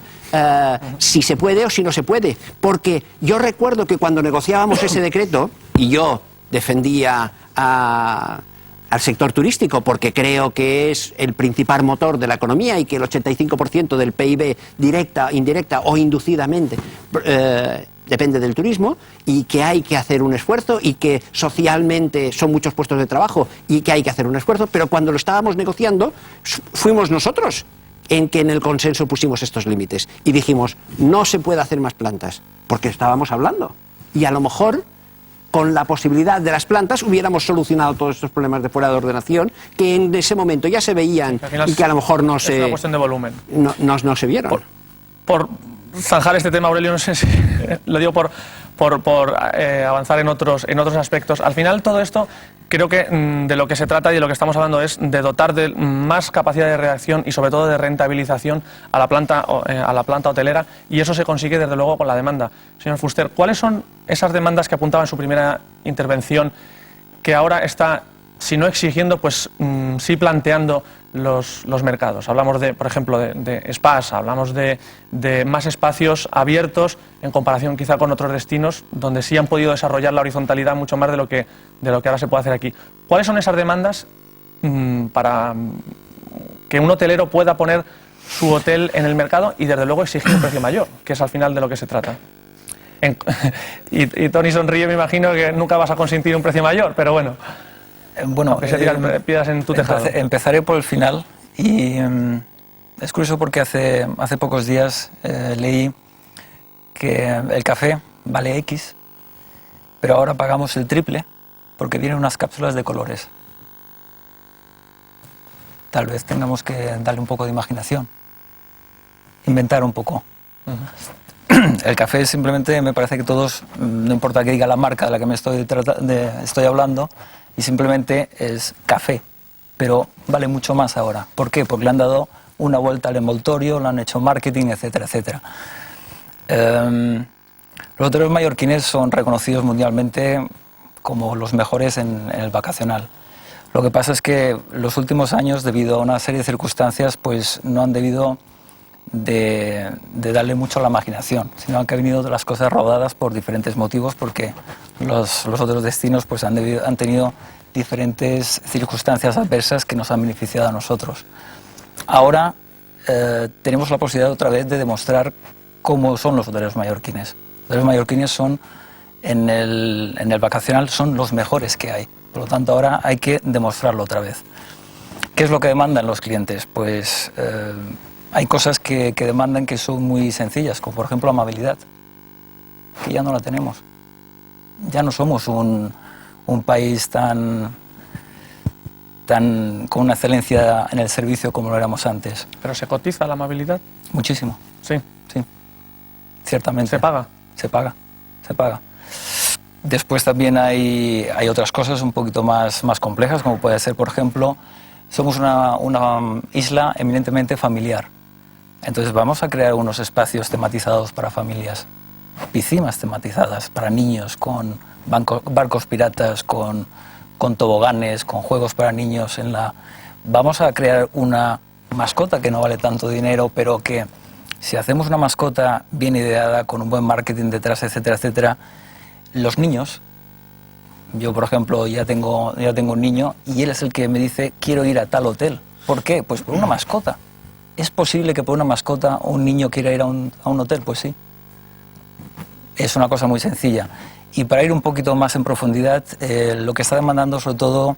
si se puede o si no se puede. Porque yo recuerdo que cuando negociábamos ese decreto, y yo defendía al sector turístico porque creo que es el principal motor de la economía y que el 85% del PIB directa, indirecta o inducidamente depende del turismo, y que hay que hacer un esfuerzo y que socialmente son muchos puestos de trabajo y que hay que hacer un esfuerzo, pero cuando lo estábamos negociando fuimos nosotros en que en el consenso pusimos estos límites y dijimos no se puede hacer más plantas porque estábamos hablando y a lo mejor con la posibilidad de las plantas hubiéramos solucionado todos estos problemas de fuera de ordenación que en ese momento ya se veían y que a lo mejor no se... Es una cuestión de volumen. No se vieron. Por zanjar este tema, Aurelio, no sé si lo digo por avanzar en otros aspectos. Al final todo esto creo que de lo que se trata y de lo que estamos hablando es de dotar de más capacidad de reacción y sobre todo de rentabilización a la planta hotelera, y eso se consigue desde luego con la demanda. Señor Fuster, ¿cuáles son esas demandas que apuntaba en su primera intervención que ahora está, si no exigiendo, pues sí planteando los mercados? Hablamos por ejemplo, de spas, hablamos de más espacios abiertos en comparación quizá con otros destinos donde sí han podido desarrollar la horizontalidad mucho más de lo que ahora se puede hacer aquí. ¿Cuáles son esas demandas para que un hotelero pueda poner su hotel en el mercado y desde luego exigir un precio mayor, que es al final de lo que se trata? Y Tony sonríe, me imagino que nunca vas a consentir un precio mayor, pero bueno. Bueno, piedras en tu tejado. Empezaré por el final y es curioso porque hace pocos días leí que el café vale X, pero ahora pagamos el triple porque vienen unas cápsulas de colores. Tal vez tengamos que darle un poco de imaginación, inventar un poco. el café simplemente me parece que todos, no importa que diga la marca de la que me estoy hablando, y simplemente es café, pero vale mucho más ahora. ¿Por qué? Porque le han dado una vuelta al envoltorio, le han hecho marketing, etcétera, etcétera. Los hoteleros mallorquines son reconocidos mundialmente como los mejores en el vacacional. Lo que pasa es que los últimos años, debido a una serie de circunstancias, pues no han debido de darle mucho a la imaginación, sino que han venido las cosas rodadas por diferentes motivos, porque los otros destinos pues han tenido diferentes circunstancias adversas que nos han beneficiado a nosotros. Ahora tenemos la posibilidad otra vez de demostrar cómo son los hoteleros mallorquines. Los hoteleros mallorquines son, en el vacacional, son los mejores que hay. Por lo tanto, ahora hay que demostrarlo otra vez. ¿Qué es lo que demandan los clientes? Pues hay cosas que demandan que son muy sencillas, como por ejemplo amabilidad, que ya no la tenemos. Ya no somos un país tan con una excelencia en el servicio como lo éramos antes. ¿Pero se cotiza la amabilidad? Muchísimo. Sí. Sí, ciertamente. ¿Se paga? Se paga, se paga. Después también hay otras cosas un poquito más complejas, como puede ser, por ejemplo, somos una isla eminentemente familiar. Entonces vamos a crear unos espacios tematizados para familias, piscinas tematizadas para niños, con barcos piratas, con toboganes, con juegos para niños. Vamos a crear una mascota que no vale tanto dinero, pero que si hacemos una mascota bien ideada, con un buen marketing detrás, etcétera, etcétera, los niños, yo por ejemplo ya tengo un niño y él es el que me dice quiero ir a tal hotel. ¿Por qué? Pues por una mascota. ¿Es posible que por una mascota un niño quiera ir a un hotel? Pues sí. Es una cosa muy sencilla. Y para ir un poquito más en profundidad, lo que está demandando sobre todo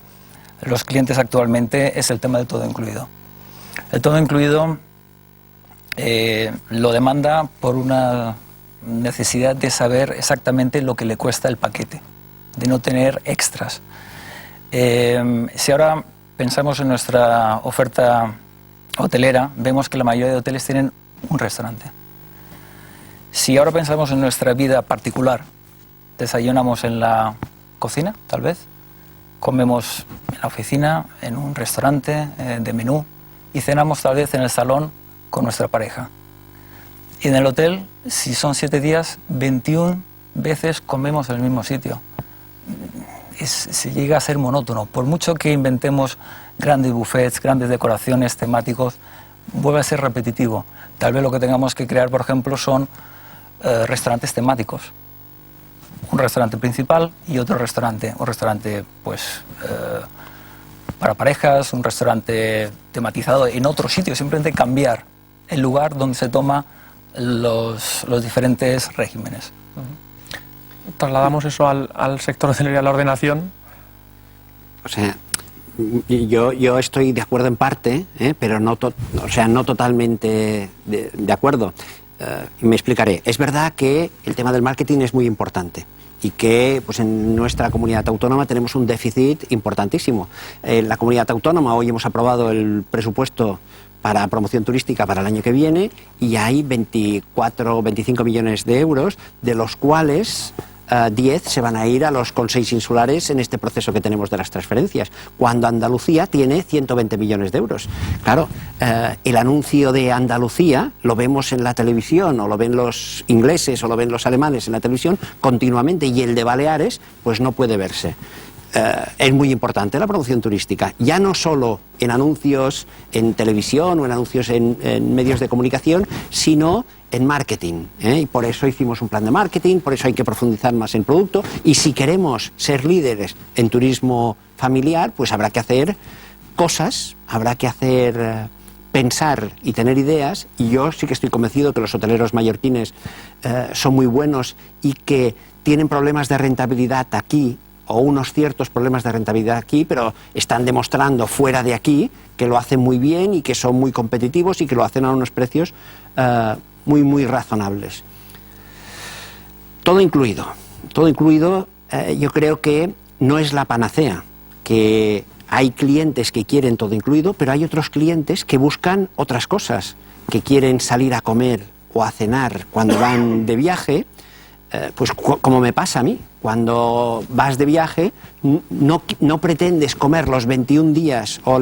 los clientes actualmente es el tema del todo incluido. El todo incluido lo demanda por una necesidad de saber exactamente lo que le cuesta el paquete, de no tener extras. Si ahora pensamos en nuestra oferta hotelera, vemos que la mayoría de hoteles tienen un restaurante. Si ahora pensamos en nuestra vida particular, desayunamos en la cocina, tal vez, comemos en la oficina, en un restaurante de menú, y cenamos tal vez en el salón con nuestra pareja. Y en el hotel, si son 7 días, 21 veces comemos en el mismo sitio. Se llega a ser monótono. Por mucho que inventemos grandes buffets, grandes decoraciones, temáticos, vuelve a ser repetitivo. Tal vez lo que tengamos que crear, por ejemplo, son restaurantes temáticos. Un restaurante principal y otro restaurante. Un restaurante, pues, para parejas, un restaurante tematizado en otro sitio. Simplemente cambiar el lugar donde se toma los diferentes regímenes. Trasladamos eso al sector de hotelería, a la ordenación. O sea, yo estoy de acuerdo en parte, pero no totalmente de acuerdo. Me explicaré. Es verdad que el tema del marketing es muy importante y que pues en nuestra comunidad autónoma tenemos un déficit importantísimo. En la comunidad autónoma hoy hemos aprobado el presupuesto para promoción turística para el año que viene y hay 24 o 25 millones de euros, de los cuales 10 se van a ir a los consells insulares en este proceso que tenemos de las transferencias, cuando Andalucía tiene 120 millones de euros. Claro, el anuncio de Andalucía lo vemos en la televisión, o lo ven los ingleses o lo ven los alemanes en la televisión continuamente, y el de Baleares pues no puede verse. Es muy importante la promoción turística, ya no solo en anuncios en televisión o en anuncios en medios de comunicación, sino en marketing, y por eso hicimos un plan de marketing, por eso hay que profundizar más en producto, y si queremos ser líderes en turismo familiar, pues habrá que hacer cosas, habrá que hacer pensar y tener ideas, y yo sí que estoy convencido que los hoteleros mallorquines son muy buenos y que tienen problemas de rentabilidad aquí, o unos ciertos problemas de rentabilidad aquí, pero están demostrando fuera de aquí que lo hacen muy bien y que son muy competitivos y que lo hacen a unos precios muy razonables. Todo incluido, yo creo que no es la panacea, que hay clientes que quieren todo incluido, pero hay otros clientes que buscan otras cosas, que quieren salir a comer o a cenar cuando van de viaje, pues como me pasa a mí, cuando vas de viaje no pretendes comer los 21 días o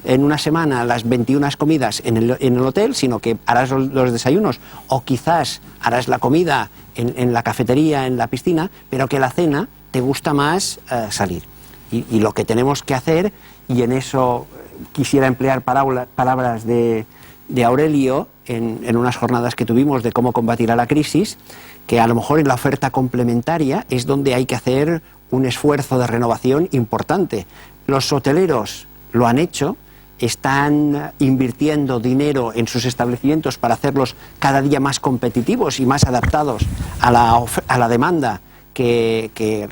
en una semana las 21 comidas en el hotel, sino que harás los desayunos o quizás harás la comida en la cafetería, en la piscina, pero que la cena te gusta más salir. Y lo que tenemos que hacer, y en eso quisiera emplear palabras de Aurelio en unas jornadas que tuvimos de cómo combatir a la crisis, que a lo mejor en la oferta complementaria es donde hay que hacer un esfuerzo de renovación importante. Los hoteleros lo han hecho, están invirtiendo dinero en sus establecimientos para hacerlos cada día más competitivos y más adaptados a la demanda que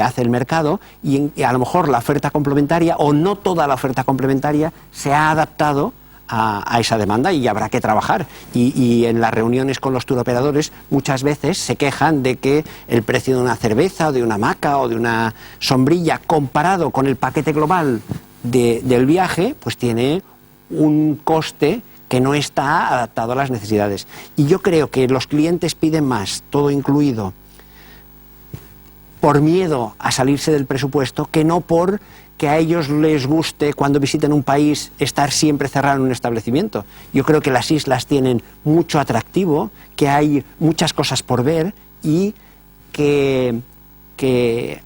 hace el mercado, y a lo mejor la oferta complementaria, o no toda la oferta complementaria, se ha adaptado a esa demanda, y habrá que trabajar. Y en las reuniones con los turoperadores muchas veces se quejan de que el precio de una cerveza o de una hamaca o de una sombrilla comparado con el paquete global del viaje, pues tiene un coste que no está adaptado a las necesidades. Y yo creo que los clientes piden más, todo incluido, por miedo a salirse del presupuesto, que no por que a ellos les guste, cuando visiten un país, estar siempre cerrado en un establecimiento. Yo creo que las islas tienen mucho atractivo, que hay muchas cosas por ver, y que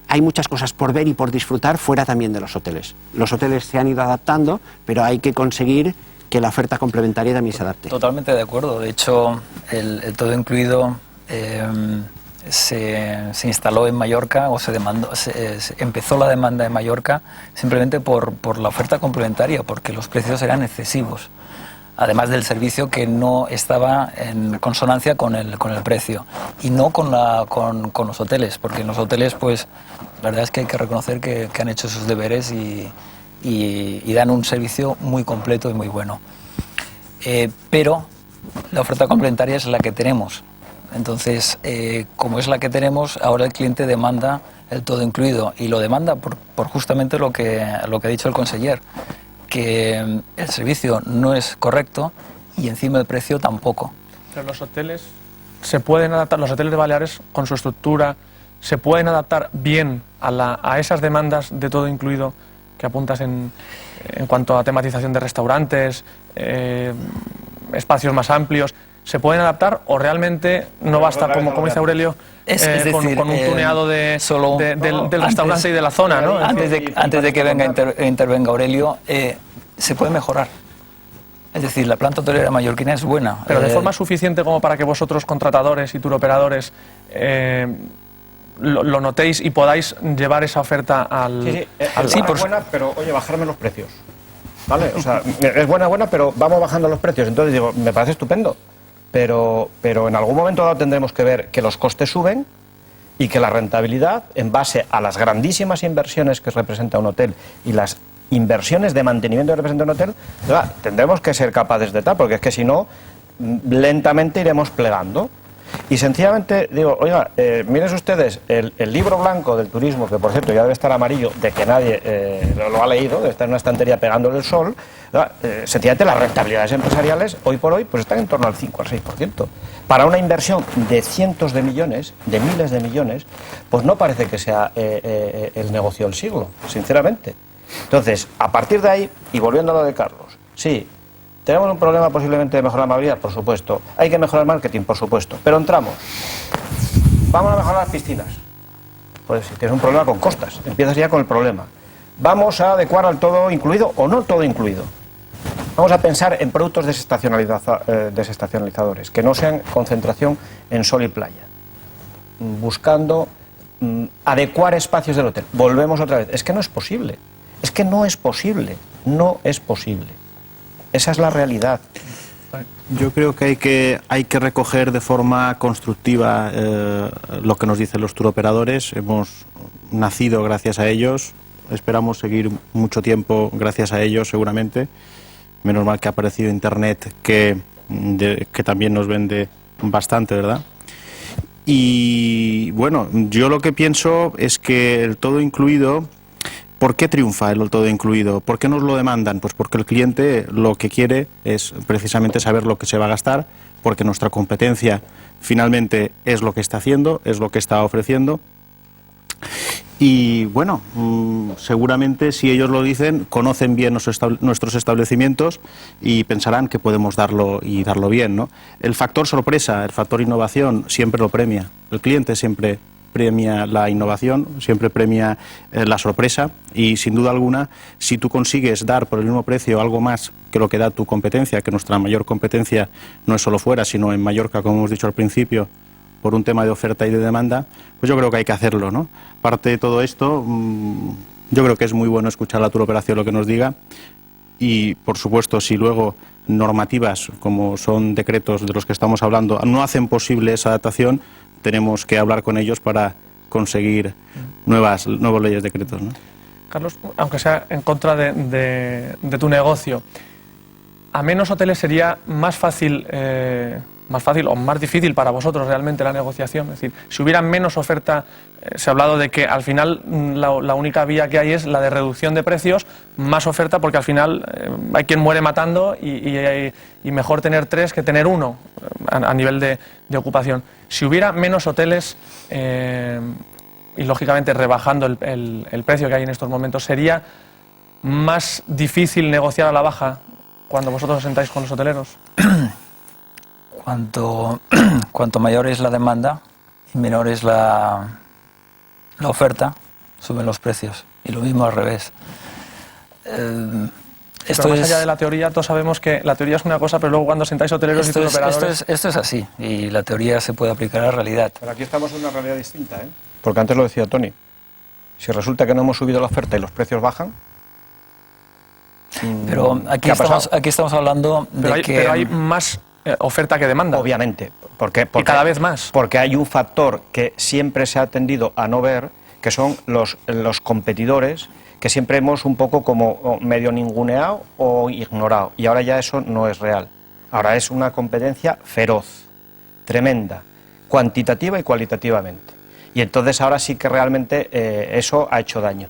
hay muchas cosas por ver y por disfrutar fuera también de los hoteles. Los hoteles se han ido adaptando, pero hay que conseguir que la oferta complementaria también se adapte. Totalmente de acuerdo. De hecho, el todo incluido se instaló en Mallorca, o se empezó la demanda en Mallorca simplemente por la oferta complementaria, porque los precios eran excesivos, además del servicio que no estaba en consonancia con el precio, y no con los hoteles, porque en los hoteles, pues la verdad es que hay que reconocer que han hecho sus deberes y dan un servicio muy completo y muy bueno. Pero la oferta complementaria es la que tenemos. Entonces, como es la que tenemos, ahora el cliente demanda el todo incluido, y lo demanda por justamente lo que ha dicho el conseller, que el servicio no es correcto y encima el precio tampoco. Pero los hoteles se pueden adaptar, los hoteles de Baleares con su estructura se pueden adaptar bien a esas demandas de todo incluido que apuntas en cuanto a tematización de restaurantes, espacios más amplios. ¿Se pueden adaptar o realmente no basta, como dice Aurelio, con un tuneado del restaurante y de la zona, ¿no? Antes de que intervenga Aurelio, se puede mejorar. Es decir, la planta hotelera mallorquina es buena. Pero de forma suficiente como para que vosotros, contratadores y turoperadores, lo notéis y podáis llevar esa oferta al... Sí, es buena, pero oye, bajarme los precios. ¿Vale? O sea, es buena, pero vamos bajando los precios. Entonces digo, me parece estupendo. Pero en algún momento dado tendremos que ver que los costes suben y que la rentabilidad, en base a las grandísimas inversiones que representa un hotel y las inversiones de mantenimiento que representa un hotel, tendremos que ser capaces de tal, porque es que si no, lentamente iremos plegando. Y sencillamente digo, oiga, miren ustedes, el libro blanco del turismo, que por cierto ya debe estar amarillo, de que nadie lo ha leído, debe estar en una estantería pegándole el sol, sencillamente las rentabilidades empresariales hoy por hoy pues están en torno al 5 al 6%. Para una inversión de cientos de millones, de miles de millones, pues no parece que sea el negocio del siglo, sinceramente. Entonces, a partir de ahí, y volviendo a lo de Carlos, sí, ¿tenemos un problema posiblemente de mejorar la movilidad? Por supuesto. ¿Hay que mejorar el marketing? Por supuesto. Pero entramos. ¿Vamos a mejorar las piscinas? Pues si tienes un problema con costas, empiezas ya con el problema. ¿Vamos a adecuar al todo incluido o no todo incluido? Vamos a pensar en productos desestacionalizadores, que no sean concentración en sol y playa. Buscando adecuar espacios del hotel. Volvemos otra vez. Es que no es posible. Es que no es posible. No es posible. Esa es la realidad. Yo creo que hay que recoger de forma constructiva lo que nos dicen los turoperadores. Hemos nacido gracias a ellos, esperamos seguir mucho tiempo gracias a ellos seguramente. Menos mal que ha aparecido Internet que también nos vende bastante, ¿verdad? Y bueno, yo lo que pienso es que el todo incluido ¿Por qué triunfa el todo incluido? ¿Por qué nos lo demandan? Pues porque el cliente lo que quiere es precisamente saber lo que se va a gastar, porque nuestra competencia finalmente es lo que está haciendo, es lo que está ofreciendo. Y bueno, seguramente si ellos lo dicen, conocen bien nuestros establecimientos y pensarán que podemos darlo bien, ¿no? El factor sorpresa, el factor innovación siempre lo premia. El cliente siempre premia la innovación, siempre premia la sorpresa, y sin duda alguna, si tú consigues dar por el mismo precio algo más que lo que da tu competencia, que nuestra mayor competencia no es solo fuera, sino en Mallorca, como hemos dicho al principio, por un tema de oferta y de demanda, pues yo creo que hay que hacerlo, ¿no? Parte de todo esto, yo creo que es muy bueno escuchar la turoperación lo que nos diga, y por supuesto, si luego normativas, como son decretos de los que estamos hablando, no hacen posible esa adaptación, tenemos que hablar con ellos para conseguir nuevas leyes, decretos, ¿no? Carlos, aunque sea en contra de tu negocio, ¿a menos hoteles sería más fácil o más difícil para vosotros realmente la negociación? Es decir, si hubiera menos oferta, se ha hablado de que al final la única vía que hay es la de reducción de precios, más oferta, porque al final hay quien muere matando y mejor tener 3 que tener 1 a nivel de ocupación. Si hubiera menos hoteles y lógicamente rebajando el precio que hay en estos momentos, ¿sería más difícil negociar a la baja cuando vosotros os sentáis con los hoteleros? Cuanto mayor es la demanda y menor es la oferta, suben los precios. Y lo mismo al revés. Pero más allá de la teoría, todos sabemos que la teoría es una cosa, pero luego cuando sentáis hoteleros y turoperadores... Esto es así, y la teoría se puede aplicar a la realidad. Pero aquí estamos en una realidad distinta, ¿eh? Porque antes lo decía Tony. Si resulta que no hemos subido la oferta y los precios bajan... Pero aquí estamos hablando de pero hay más oferta que demanda. Obviamente. Porque y cada vez más. Porque hay un factor que siempre se ha tendido a no ver, que son los competidores, que siempre hemos un poco como medio ninguneado o ignorado. Y ahora ya eso no es real. Ahora es una competencia feroz, tremenda, cuantitativa y cualitativamente. Y entonces ahora sí que realmente eso ha hecho daño.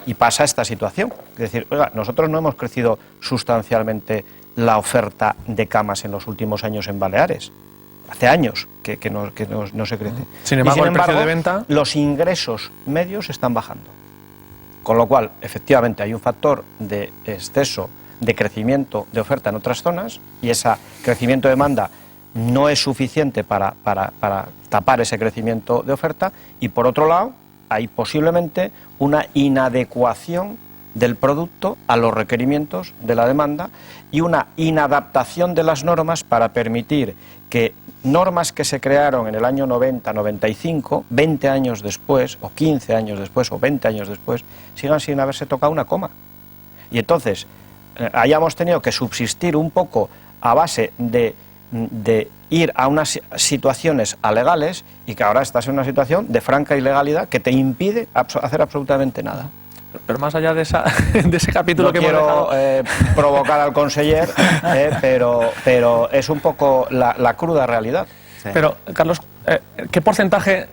Y pasa esta situación. Es decir, oiga, nosotros no hemos crecido sustancialmente la oferta de camas en los últimos años en Baleares. Hace años que no se crece. Sin embargo, el precio de venta... los ingresos medios están bajando. Con lo cual, efectivamente, hay un factor de exceso de crecimiento de oferta en otras zonas y ese crecimiento de demanda no es suficiente para tapar ese crecimiento de oferta, y por otro lado, hay posiblemente una inadecuación del producto a los requerimientos de la demanda y una inadaptación de las normas para permitir que normas que se crearon en el año 90-95, 20 años después, o 15 años después, o 20 años después, sigan sin haberse tocado una coma. Y entonces hayamos tenido que subsistir un poco a base de ir a unas situaciones alegales, y que ahora estás en una situación de franca ilegalidad que te impide hacer absolutamente nada. Pero más allá de ese capítulo no que quiero provocar al conseller, pero es un poco la cruda realidad. Sí. Pero, Carlos, ¿qué porcentaje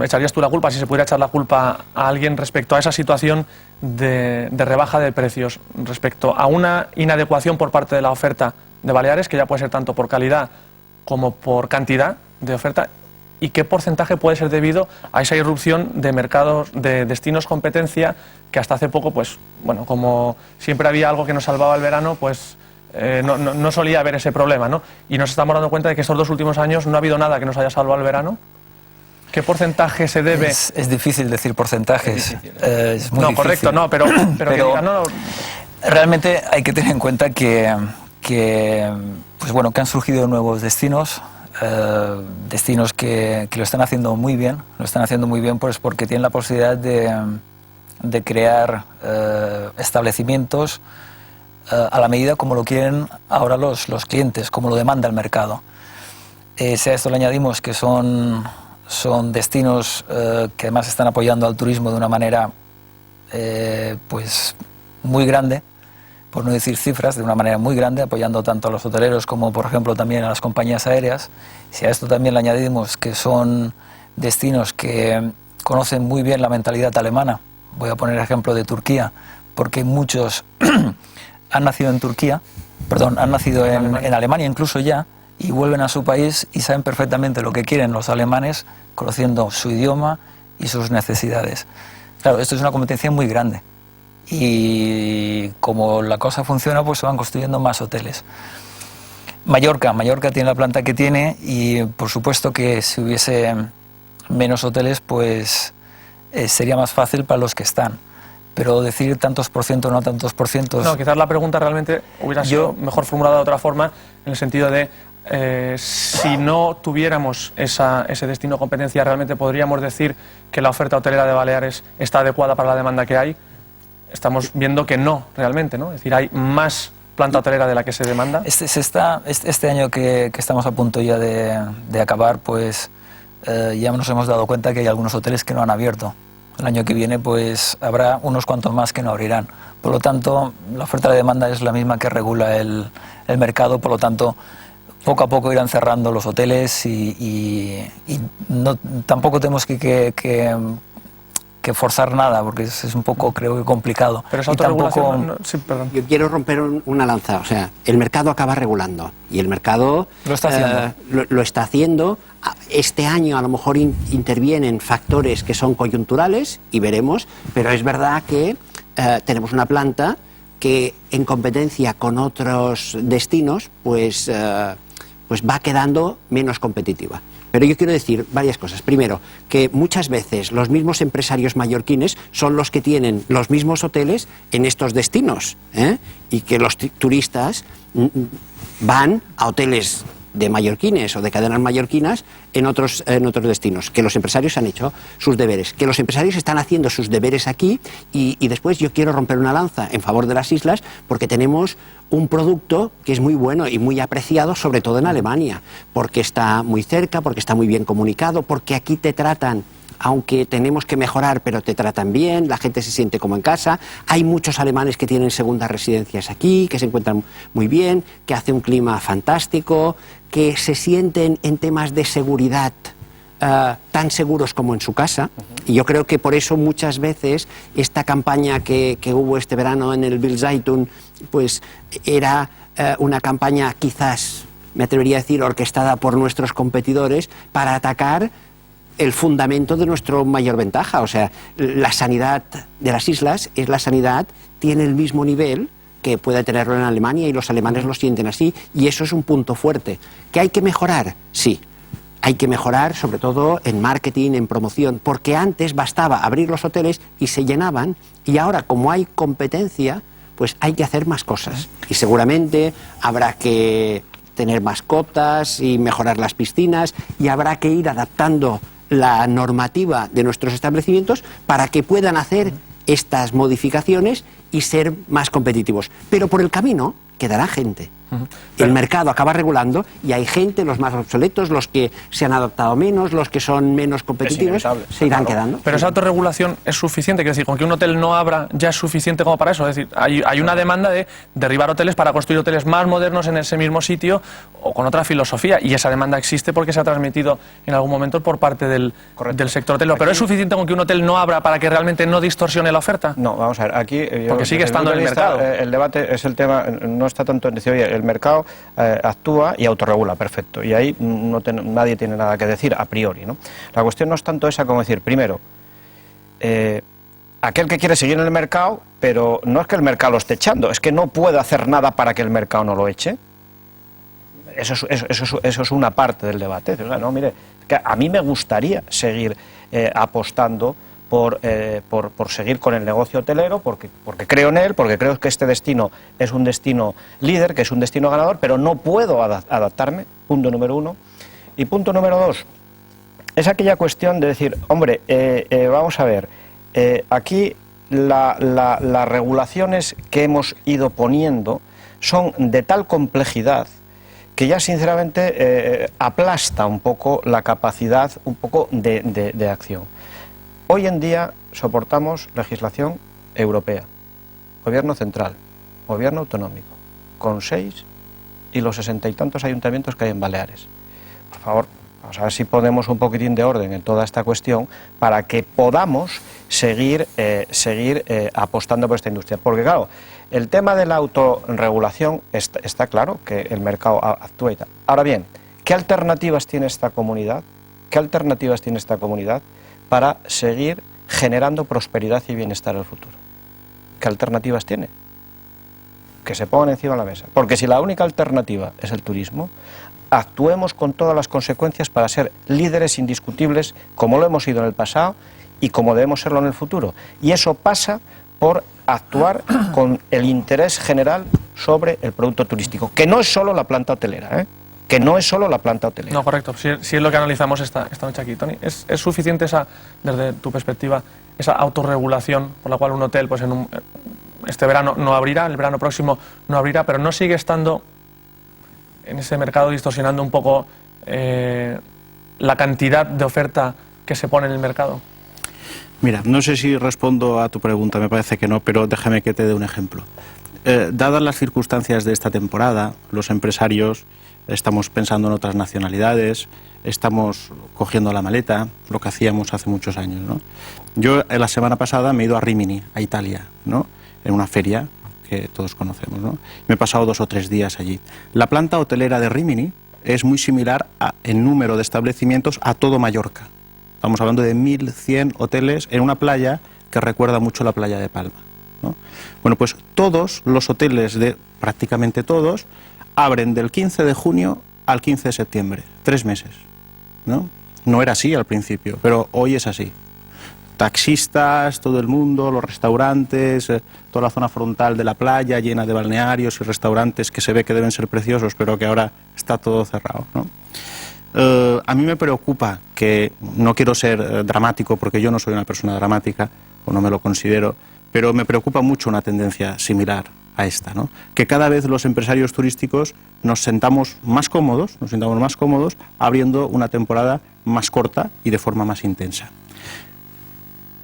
echarías tú la culpa, si se pudiera echar la culpa a alguien respecto a esa situación de rebaja de precios, respecto a una inadecuación por parte de la oferta de Baleares, que ya puede ser tanto por calidad como por cantidad de oferta? ¿Y qué porcentaje puede ser debido a esa irrupción de mercados, de destinos competencia, que hasta hace poco, pues, bueno, como siempre había algo que nos salvaba el verano, pues no solía haber ese problema, ¿no? Y nos estamos dando cuenta de que estos 2 últimos años no ha habido nada que nos haya salvado el verano. ¿Qué porcentaje se debe? Es difícil decir porcentajes. Es muy difícil. Correcto, no, pero que digan, no. Realmente hay que tener en cuenta que pues bueno, que han surgido nuevos destinos. Destinos que lo están haciendo muy bien, pues porque tienen la posibilidad de crear establecimientos a la medida como lo quieren ahora los clientes, como lo demanda el mercado. Si a esto le añadimos que son destinos que además están apoyando al turismo de una manera pues muy grande, por no decir cifras, de una manera muy grande, apoyando tanto a los hoteleros como, por ejemplo, también a las compañías aéreas. Si a esto también le añadimos que son destinos que conocen muy bien la mentalidad alemana, voy a poner el ejemplo de Turquía, porque muchos han nacido en Turquía, perdón, han nacido en Alemania incluso ya, y vuelven a su país y saben perfectamente lo que quieren los alemanes, conociendo su idioma y sus necesidades. Claro, esto es una competencia muy grande y como la cosa funciona, pues se van construyendo más hoteles. Mallorca tiene la planta que tiene y por supuesto que si hubiese menos hoteles, pues sería más fácil para los que están. Pero decir tantos por ciento, no tantos por cientos... No, quizás la pregunta realmente hubiera sido mejor formulada de otra forma, en el sentido de si no tuviéramos ese destino competencia, ¿realmente podríamos decir que la oferta hotelera de Baleares está adecuada para la demanda que hay? Estamos viendo que no, realmente, ¿no? Es decir, hay más planta hotelera de la que se demanda. Este año que estamos a punto ya de acabar, pues ya nos hemos dado cuenta que hay algunos hoteles que no han abierto. El año que viene pues habrá unos cuantos más que no abrirán. Por lo tanto, la oferta y la demanda es la misma que regula el mercado, por lo tanto, poco a poco irán cerrando los hoteles y no, tampoco tenemos que forzar nada, porque es un poco, creo que, complicado. Pero esa autorregulación... Sí, perdón. Yo quiero romper una lanza, o sea, el mercado acaba regulando y el mercado lo está haciendo. Lo está haciendo. Este año a lo mejor intervienen factores que son coyunturales y veremos, pero es verdad que tenemos una planta que en competencia con otros destinos pues va quedando menos competitiva. Pero yo quiero decir varias cosas. Primero, que muchas veces los mismos empresarios mallorquines son los que tienen los mismos hoteles en estos destinos, y que los turistas van a hoteles de mallorquines o de cadenas mallorquinas en otros destinos, que los empresarios han hecho sus deberes, que los empresarios están haciendo sus deberes aquí y después yo quiero romper una lanza en favor de las islas porque tenemos un producto que es muy bueno y muy apreciado, sobre todo en Alemania, porque está muy cerca, porque está muy bien comunicado, porque aquí te tratan, aunque tenemos que mejorar, pero te tratan bien, la gente se siente como en casa. Hay muchos alemanes que tienen segundas residencias aquí, que se encuentran muy bien, que hace un clima fantástico, que se sienten en temas de seguridad tan seguros como en su casa. Y yo creo que por eso muchas veces esta campaña que hubo este verano en el Bildzeitung, pues era una campaña quizás, me atrevería a decir, orquestada por nuestros competidores para atacar el fundamento de nuestra mayor ventaja. O sea, la sanidad de las islas es la sanidad, tiene el mismo nivel que puede tenerlo en Alemania y los alemanes lo sienten así y eso es un punto fuerte. ¿Que hay que mejorar? Sí. Hay que mejorar sobre todo en marketing, en promoción, porque antes bastaba abrir los hoteles y se llenaban y ahora como hay competencia, pues hay que hacer más cosas y seguramente habrá que tener mascotas y mejorar las piscinas y habrá que ir adaptando la normativa de nuestros establecimientos para que puedan hacer estas modificaciones y ser más competitivos. Pero por el camino quedará gente. El mercado acaba regulando y hay gente, los más obsoletos, los que se han adaptado menos, los que son menos competitivos, se irán quedando. Pero esa autorregulación es suficiente, quiero decir, con que un hotel no abra ya es suficiente como para eso. Es decir, hay una demanda de derribar hoteles para construir hoteles más modernos en ese mismo sitio o con otra filosofía y esa demanda existe porque se ha transmitido en algún momento por parte del sector hotelero. ¿Pero es suficiente con que un hotel no abra para que realmente no distorsione la oferta? No, vamos a ver, aquí... Porque sigue estando en el mercado. El debate es el tema, no está tanto en decir, oye, el mercado actúa y autorregula, perfecto, y ahí nadie tiene nada que decir a priori, ¿no? La cuestión no es tanto esa como decir, primero, aquel que quiere seguir en el mercado, pero no es que el mercado lo esté echando, es que no puede hacer nada para que el mercado no lo eche. Eso es una parte del debate. O sea, no, mire, que a mí me gustaría seguir apostando por seguir con el negocio hotelero, porque creo en él, porque creo que este destino es un destino líder, que es un destino ganador, pero no puedo adaptarme, punto número uno. Y punto número dos, es aquella cuestión de decir, hombre, vamos a ver, aquí las regulaciones que hemos ido poniendo son de tal complejidad que ya sinceramente aplasta un poco la capacidad un poco de acción. Hoy en día soportamos legislación europea, gobierno central, gobierno autonómico, con 6 y los 60 y tantos ayuntamientos que hay en Baleares. Por favor, vamos a ver si ponemos un poquitín de orden en toda esta cuestión para que podamos seguir apostando por esta industria. Porque claro, el tema de la autorregulación está claro que el mercado actúa y tal. Ahora bien, ¿qué alternativas tiene esta comunidad? ¿Qué alternativas tiene esta comunidad para seguir generando prosperidad y bienestar en el futuro? ¿Qué alternativas tiene? Que se pongan encima de la mesa. Porque si la única alternativa es el turismo, actuemos con todas las consecuencias para ser líderes indiscutibles, como lo hemos sido en el pasado y como debemos serlo en el futuro. Y eso pasa por actuar con el interés general sobre el producto turístico, que no es solo la planta hotelera, que no es solo la planta hotelera. No, correcto. Si es lo que analizamos esta noche aquí. Tony, ¿es suficiente desde tu perspectiva, esa autorregulación por la cual un hotel, pues este verano no abrirá, el verano próximo no abrirá, pero no sigue estando en ese mercado distorsionando un poco la cantidad de oferta que se pone en el mercado? Mira, no sé si respondo a tu pregunta, me parece que no, pero déjame que te dé un ejemplo. Dadas las circunstancias de esta temporada, los empresarios estamos pensando en otras nacionalidades, estamos cogiendo la maleta, lo que hacíamos hace muchos años, ¿no? Yo la semana pasada me he ido a Rimini, a Italia, ¿no?, en una feria que todos conocemos, ¿no? Me he pasado 2 o 3 días allí. La planta hotelera de Rimini es muy similar en número de establecimientos a todo Mallorca. Estamos hablando de 1.100 hoteles en una playa que recuerda mucho la playa de Palma, ¿no? Bueno, pues todos los hoteles, prácticamente todos, abren del 15 de junio al 15 de septiembre, 3 meses, ¿no? No era así al principio, pero hoy es así. Taxistas, todo el mundo, los restaurantes, toda la zona frontal de la playa llena de balnearios y restaurantes que se ve que deben ser preciosos, pero que ahora está todo cerrado, ¿no? A mí me preocupa, que no quiero ser dramático porque yo no soy una persona dramática, o no me lo considero, pero me preocupa mucho una tendencia similar a esta, ¿no? Que cada vez los empresarios turísticos nos sintamos más cómodos abriendo una temporada más corta y de forma más intensa.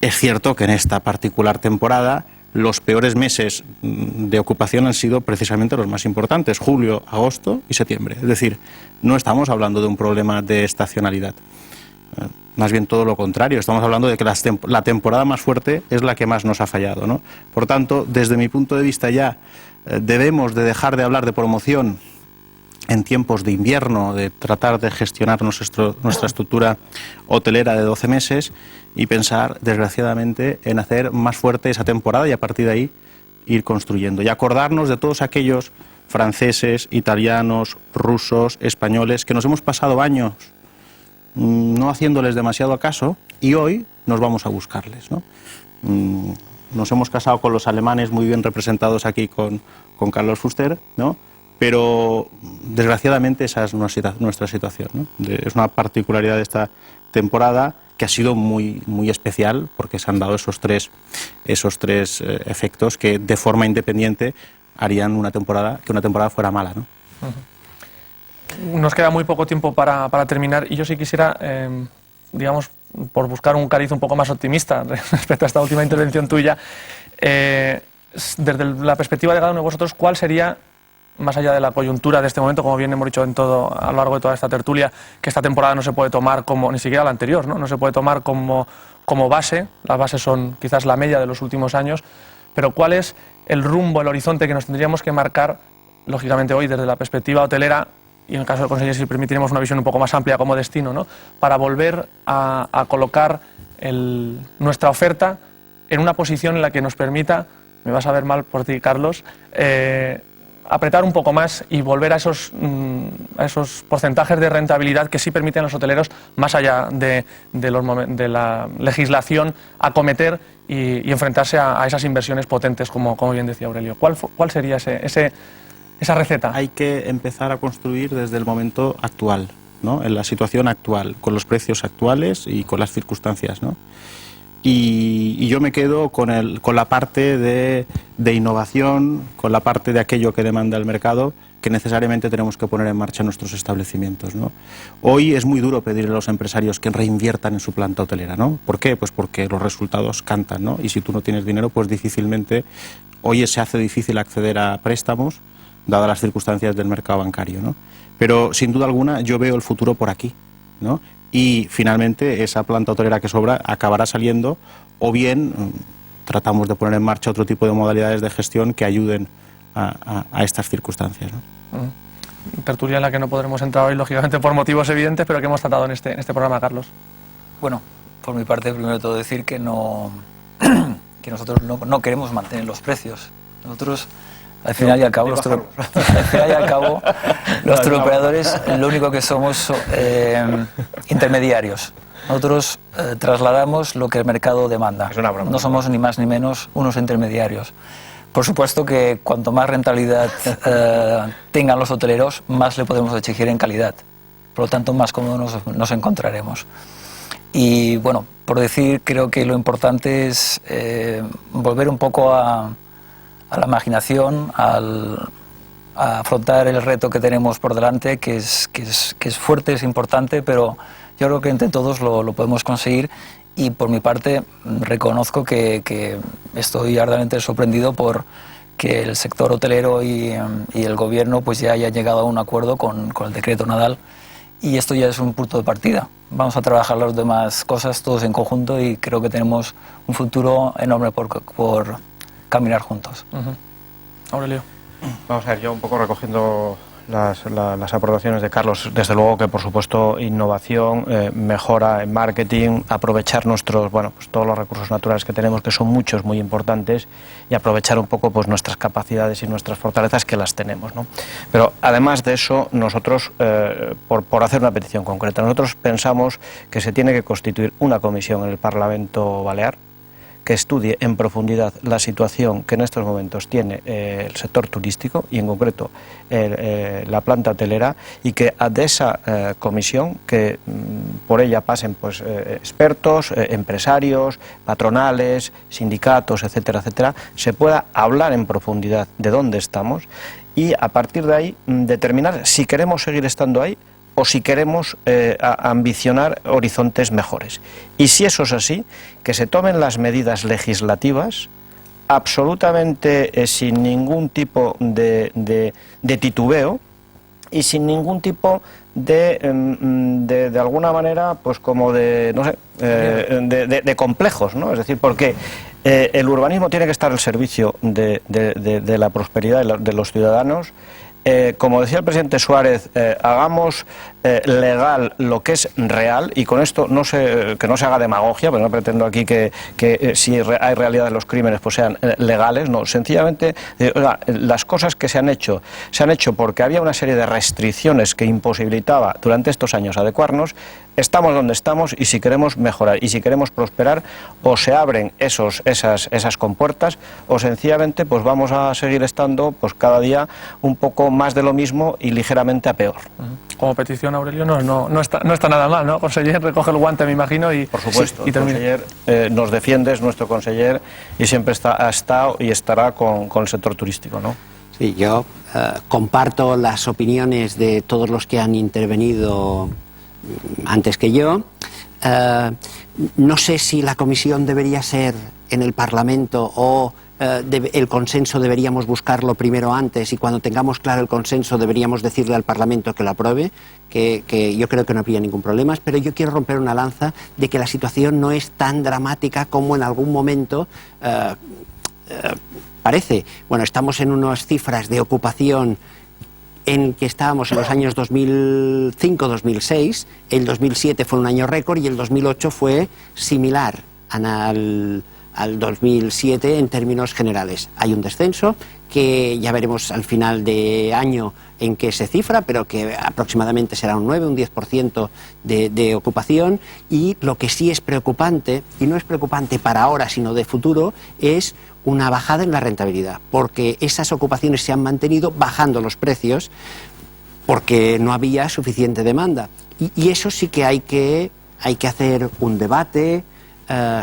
Es cierto que en esta particular temporada los peores meses de ocupación han sido precisamente los más importantes, julio, agosto y septiembre. Es decir, no estamos hablando de un problema de estacionalidad, más bien todo lo contrario. Estamos hablando de que la temporada más fuerte es la que más nos ha fallado, ¿no? Por tanto, desde mi punto de vista ya debemos de dejar de hablar de promoción en tiempos de invierno, de tratar de gestionar nuestra estructura hotelera de 12 meses y pensar, desgraciadamente, en hacer más fuerte esa temporada y a partir de ahí ir construyendo. Y acordarnos de todos aquellos franceses, italianos, rusos, españoles, que nos hemos pasado años no haciéndoles demasiado caso y hoy nos vamos a buscarles, ¿no? Nos hemos casado con los alemanes, muy bien representados aquí con Carlos Fuster, ¿no? Pero desgraciadamente esa es nuestra situación, ¿no? Es una particularidad de esta temporada que ha sido muy, muy especial porque se han dado esos tres efectos que de forma independiente harían que una temporada fuera mala, ¿no? Nos queda muy poco tiempo para terminar y yo sí quisiera, digamos, por buscar un cariz un poco más optimista respecto a esta última intervención tuya, desde la perspectiva de cada uno de vosotros, ¿cuál sería, más allá de la coyuntura de este momento, como bien hemos dicho a lo largo de toda esta tertulia, que esta temporada no se puede tomar como, ni siquiera la anterior, no se puede tomar como base, las bases son quizás la media de los últimos años, pero cuál es el rumbo, el horizonte que nos tendríamos que marcar, lógicamente hoy desde la perspectiva hotelera, y en el caso de conseguir, si permitiremos una visión un poco más amplia como destino, ¿no?, para volver a colocar nuestra oferta en una posición en la que nos permita, me vas a ver mal por ti, Carlos, apretar un poco más y volver a esos porcentajes de rentabilidad que sí permiten a los hoteleros, más allá de la legislación, acometer y enfrentarse a esas inversiones potentes, como bien decía Aurelio. ¿Cuál sería esa receta? Hay que empezar a construir desde el momento actual, ¿no?, en la situación actual, con los precios actuales y con las circunstancias, ¿no? Y yo me quedo con la parte de innovación, con la parte de aquello que demanda el mercado, que necesariamente tenemos que poner en marcha en nuestros establecimientos, ¿no? Hoy es muy duro pedirle a los empresarios que reinviertan en su planta hotelera, ¿no? ¿Por qué? Pues porque los resultados cantan, ¿no? Y si tú no tienes dinero, pues difícilmente, hoy se hace difícil acceder a préstamos, dadas las circunstancias del mercado bancario, ¿no? Pero sin duda alguna yo veo el futuro por aquí, ¿no? y finalmente esa planta hotelera que sobra acabará saliendo, o bien tratamos de poner en marcha otro tipo de modalidades de gestión que ayuden a estas circunstancias, ¿no? Tertulia en la que no podremos entrar hoy, lógicamente, por motivos evidentes, pero que hemos tratado en este programa, Carlos. Bueno, por mi parte, primero de todo decir que que nosotros no queremos mantener los precios. Nosotros, al final y al cabo, los turoperadores, lo único que somos intermediarios. Nosotros trasladamos lo que el mercado demanda. Es una broma. No somos ni más ni menos unos intermediarios. Por supuesto que cuanto más rentabilidad tengan los hoteleros, más le podemos exigir en calidad. Por lo tanto, más cómodos nos encontraremos. Y bueno, por decir, creo que lo importante es volver un poco a la imaginación, a afrontar el reto que tenemos por delante, que es fuerte, es importante, pero yo creo que entre todos lo podemos conseguir. Y por mi parte reconozco que estoy arduamente sorprendido por que el sector hotelero y el gobierno pues ya haya llegado a un acuerdo con el decreto Nadal, y esto ya es un punto de partida. Vamos a trabajar las demás cosas todos en conjunto y creo que tenemos un futuro enorme por caminar juntos. Aurelio. Vamos a ver, yo un poco recogiendo las aportaciones de Carlos, desde luego que por supuesto innovación, mejora en marketing, aprovechar nuestros, bueno, pues todos los recursos naturales que tenemos, que son muchos, muy importantes, y aprovechar un poco pues nuestras capacidades y nuestras fortalezas, que las tenemos, ¿no? Pero además de eso, nosotros, por hacer una petición concreta, nosotros pensamos que se tiene que constituir una comisión en el Parlamento Balear que estudie en profundidad la situación que en estos momentos tiene el sector turístico y en concreto la planta hotelera, y que de esa comisión, que por ella pasen pues expertos, empresarios, patronales, sindicatos, etcétera, etcétera, se pueda hablar en profundidad de dónde estamos y a partir de ahí determinar si queremos seguir estando ahí o si queremos ambicionar horizontes mejores. Y si eso es así, que se tomen las medidas legislativas absolutamente sin ningún tipo de titubeo y sin ningún tipo de alguna manera, pues como de, no sé, de complejos, ¿no? Es decir, porque el urbanismo tiene que estar al servicio de la prosperidad de los ciudadanos. Como decía el presidente Suárez, hagamos legal lo que es real, y con esto que no se haga demagogia, pero no pretendo aquí que si hay realidad de los crímenes pues sean legales, no, sencillamente las cosas que se han hecho porque había una serie de restricciones que imposibilitaba durante estos años adecuarnos. Estamos donde estamos, y si queremos mejorar y si queremos prosperar, o se abren esas compuertas, o sencillamente pues vamos a seguir estando pues cada día un poco más de lo mismo y ligeramente a peor. Como petición, Aurelio, no está nada mal, ¿no? Conseller recoge el guante, me imagino, y por supuesto, y el conseller nos defiende, es nuestro conseller y siempre ha estado y estará con el sector turístico, ¿no? Sí, yo comparto las opiniones de todos los que han intervenido antes que yo. No sé si la comisión debería ser en el Parlamento o el consenso deberíamos buscarlo primero antes, y cuando tengamos claro el consenso deberíamos decirle al Parlamento que lo apruebe, que yo creo que no habría ningún problema. Pero yo quiero romper una lanza de que la situación no es tan dramática como en algún momento parece. Bueno, estamos en unas cifras de ocupación en que estábamos en los años 2005-2006, el 2007 fue un año récord y el 2008 fue similar al 2007 en términos generales. Hay un descenso que ya veremos al final de año en qué se cifra, pero que aproximadamente será un 9, un 10% de ocupación, y lo que sí es preocupante, y no es preocupante para ahora sino de futuro, es una bajada en la rentabilidad, porque esas ocupaciones se han mantenido bajando los precios porque no había suficiente demanda, y eso sí que hay que hacer un debate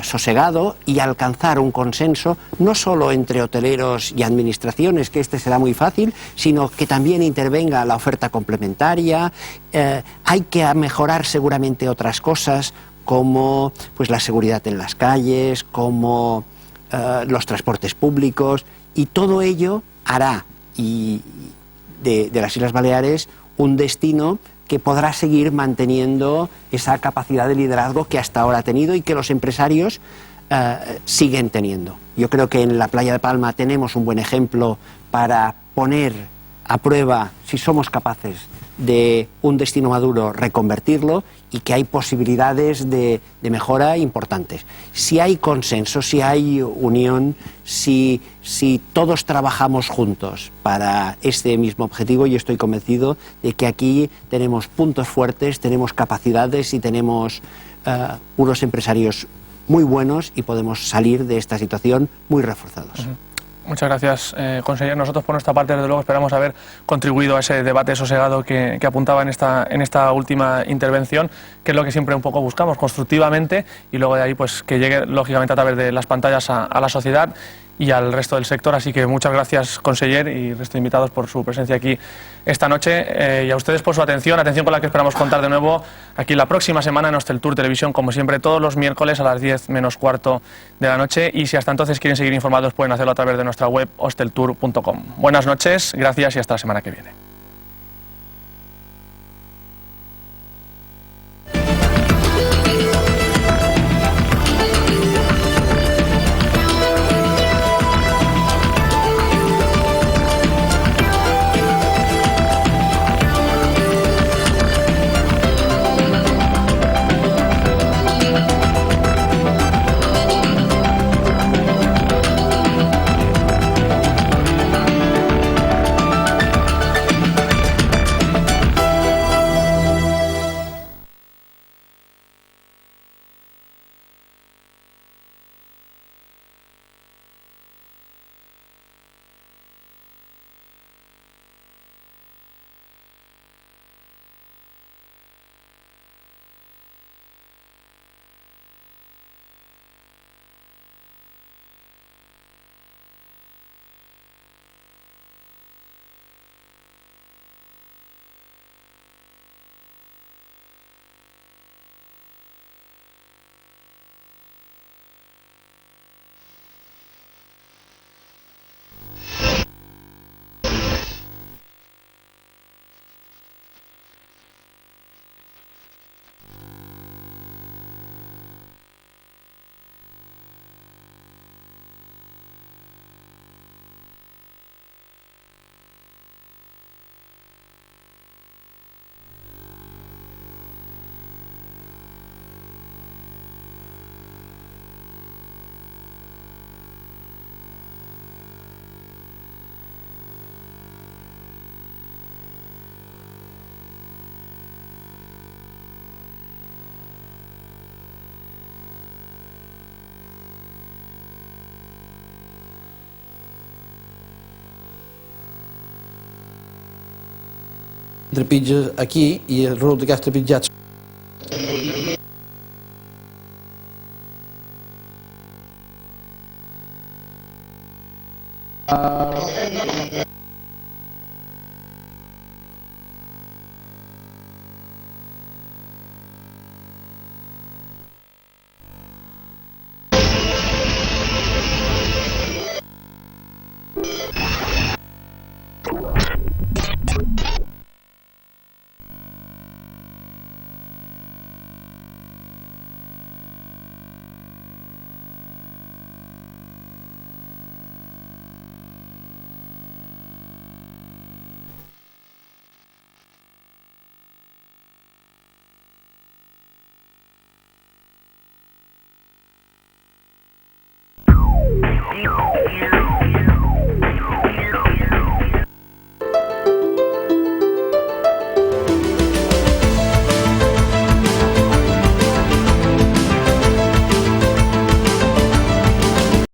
sosegado y alcanzar un consenso, no solo entre hoteleros y administraciones, que este será muy fácil, sino que también intervenga la oferta complementaria. Hay que mejorar seguramente otras cosas, como pues la seguridad en las calles, como los transportes públicos, y todo ello hará de las Islas Baleares un destino que podrá seguir manteniendo esa capacidad de liderazgo que hasta ahora ha tenido y que los empresarios siguen teniendo. Yo creo que en la playa de Palma tenemos un buen ejemplo para poner a prueba si somos capaces de un destino maduro reconvertirlo y que hay posibilidades de mejora importantes. Si hay consenso, si hay unión, si todos trabajamos juntos para este mismo objetivo, yo estoy convencido de que aquí tenemos puntos fuertes, tenemos capacidades y tenemos unos empresarios muy buenos y podemos salir de esta situación muy reforzados. Muchas gracias, conseller. Nosotros, por nuestra parte, desde luego, esperamos haber contribuido a ese debate sosegado que apuntaba en esta última intervención, que es lo que siempre un poco buscamos, constructivamente, y luego de ahí pues que llegue, lógicamente, a través de las pantallas a la sociedad y al resto del sector. Así que muchas gracias, conseller, y resto de invitados por su presencia aquí esta noche, y a ustedes por su atención con la que esperamos contar de nuevo aquí la próxima semana en Hostel Tour Televisión, como siempre, todos los miércoles a las 10 menos cuarto de la noche, y si hasta entonces quieren seguir informados pueden hacerlo a través de nuestra web hosteltour.com. Buenas noches, gracias y hasta la semana que viene. Trepitja aquí i resulta que has trepitjat. You